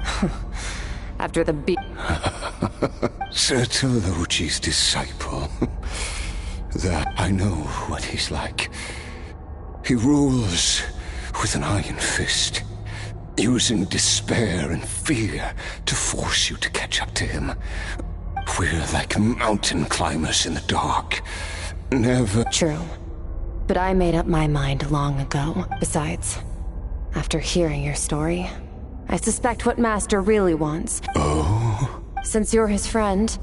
After the Sir Telogi's disciple. That I know what he's like. He rules with an iron fist, using despair and fear to force you to catch up to him. We're like mountain climbers in the dark. Never... True. But I made up my mind long ago. Besides, after hearing your story, I suspect what Master really wants. Oh? Since you're his friend,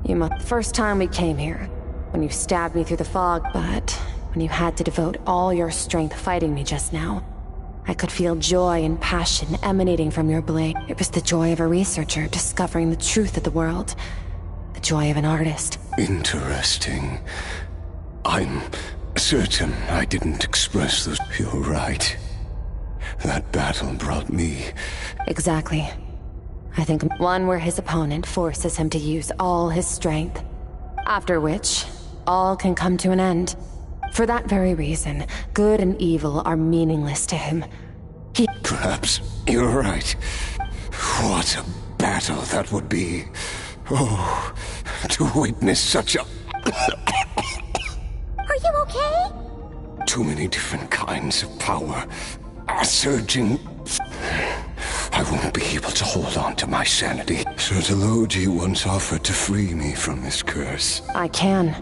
you must... First time we came here, when you stabbed me through the fog, but when you had to devote all your strength fighting me just now, I could feel joy and passion emanating from your blade. It was the joy of a researcher discovering the truth of the world. The joy of an artist. Interesting. I'm certain I didn't express those... You're right. That battle brought me... Exactly. I think one where his opponent forces him to use all his strength. After which, all can come to an end. For that very reason, good and evil are meaningless to him. Perhaps you're right. What a battle that would be. Oh, to witness such a... Are you okay? Too many different kinds of power are surging. I won't be able to hold on to my sanity. Sir Telogi once offered to free me from this curse. I can,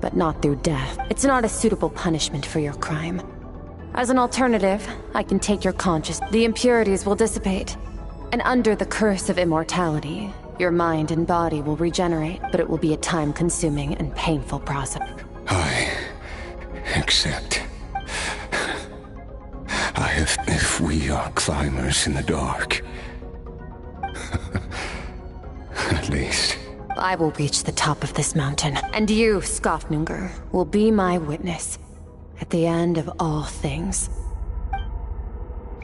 but not through death. It's not a suitable punishment for your crime. As an alternative, I can take your conscience. The impurities will dissipate. And under the curse of immortality, your mind and body will regenerate, but it will be a time-consuming and painful process. I accept. If we are climbers in the dark. At least. I will reach the top of this mountain, and you, Skofnungur, will be my witness. At the end of all things.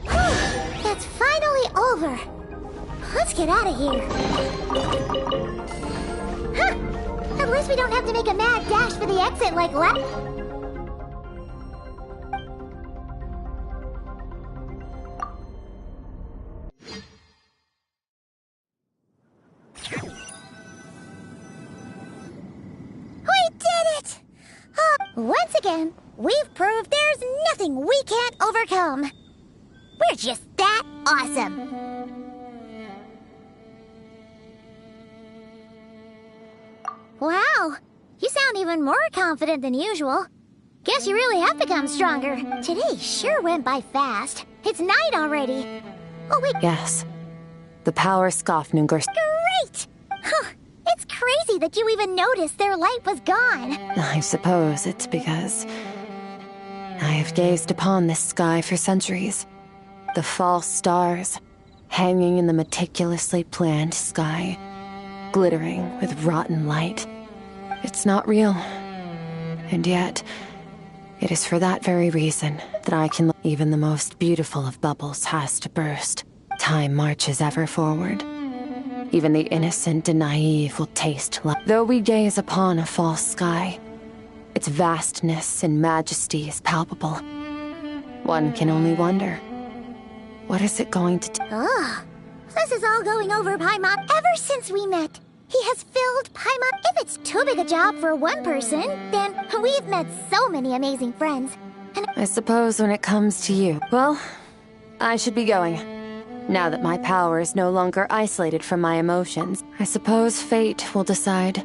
It's finally over. Let's get out of here. Huh! At least we don't have to make a mad dash for the exit like last... Once again, we've proved there's nothing we can't overcome. We're just that awesome. Wow, you sound even more confident than usual. Guess you really have become stronger. Today sure went by fast. It's night already. Oh wait. Yes. The power Skofnungur... Great! Huh. It's crazy that you even noticed their light was gone. I suppose it's because I have gazed upon this sky for centuries. The false stars, hanging in the meticulously planned sky, glittering with rotten light. It's not real. And yet, it is for that very reason that I can... Even the most beautiful of bubbles has to burst. Time marches ever forward. Even the innocent and naive will taste like... Though we gaze upon a false sky, its vastness and majesty is palpable. One can only wonder, what is it going to do? Oh, this is all going over Paimon. Ever since we met, he has filled Paimon. If it's too big a job for one person, then we've met so many amazing friends. And I suppose when it comes to you, well, I should be going. Now that my power is no longer isolated from my emotions, I suppose fate will decide.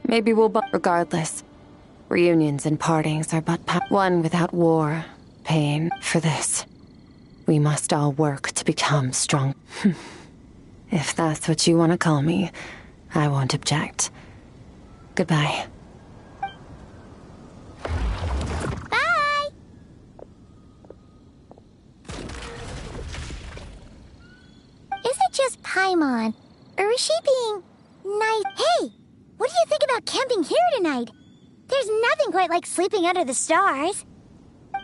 Maybe we'll regardless. Reunions and partings are but one without war, pain. For this, we must all work to become strong. If that's what you want to call me, I won't object. Goodbye. Bye! Is it just Paimon? Or is she being nice? Hey! What do you think about camping here tonight? There's nothing quite like sleeping under the stars.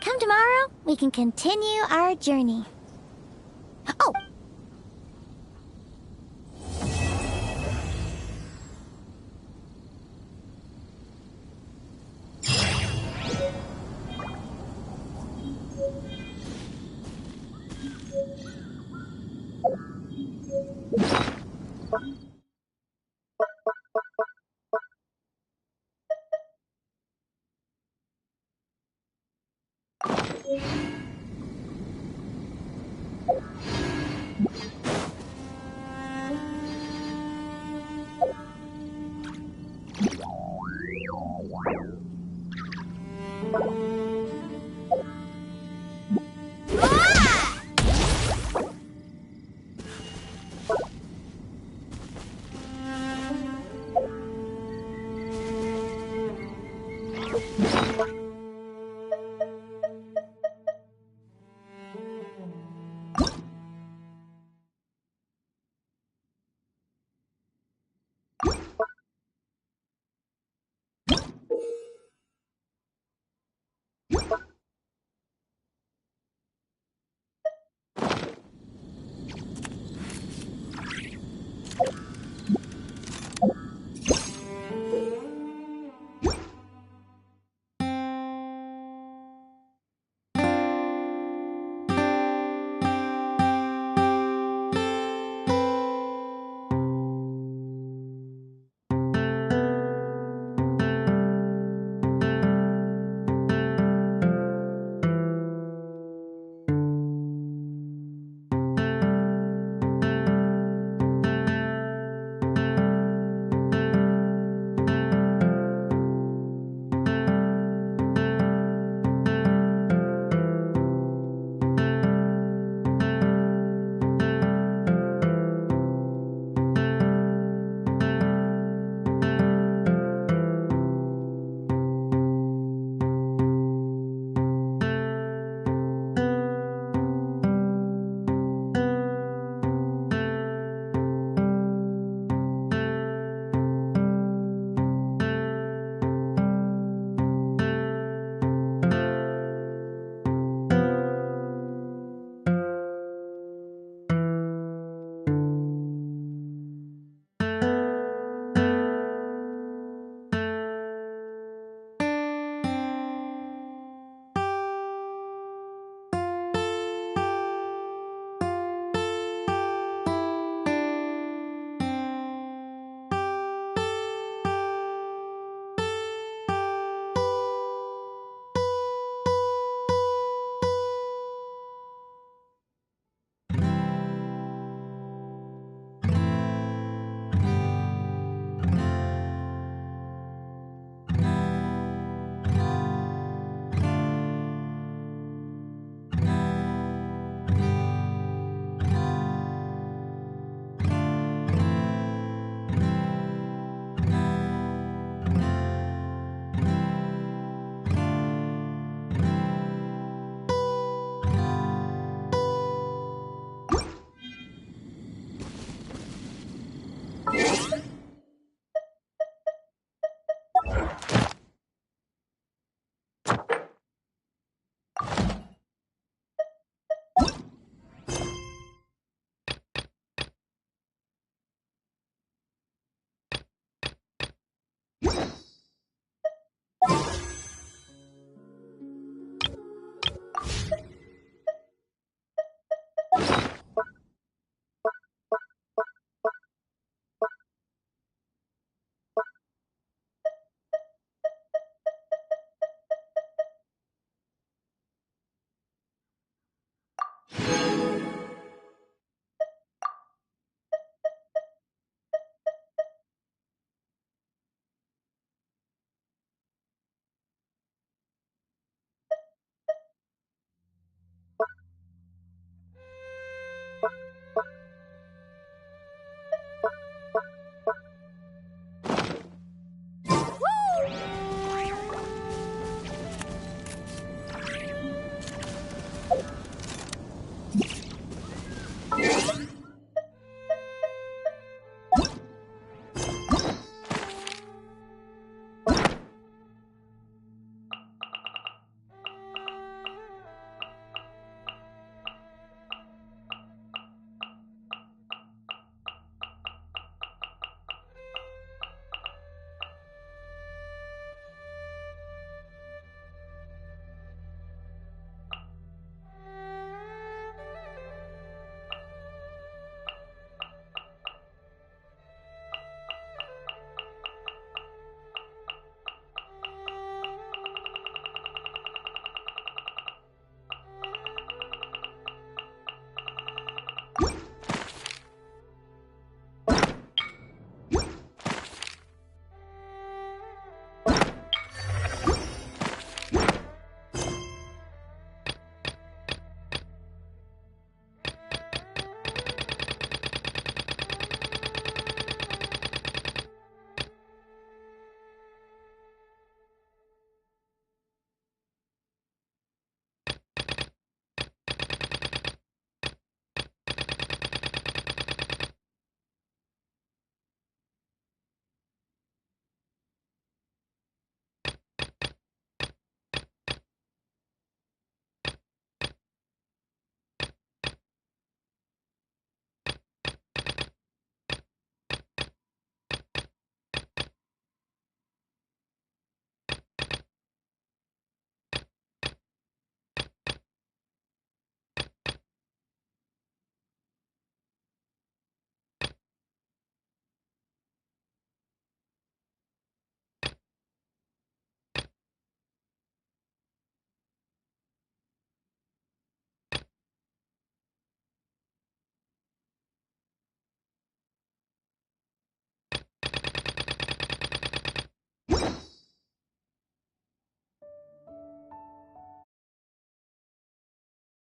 Come tomorrow, we can continue our journey. Oh,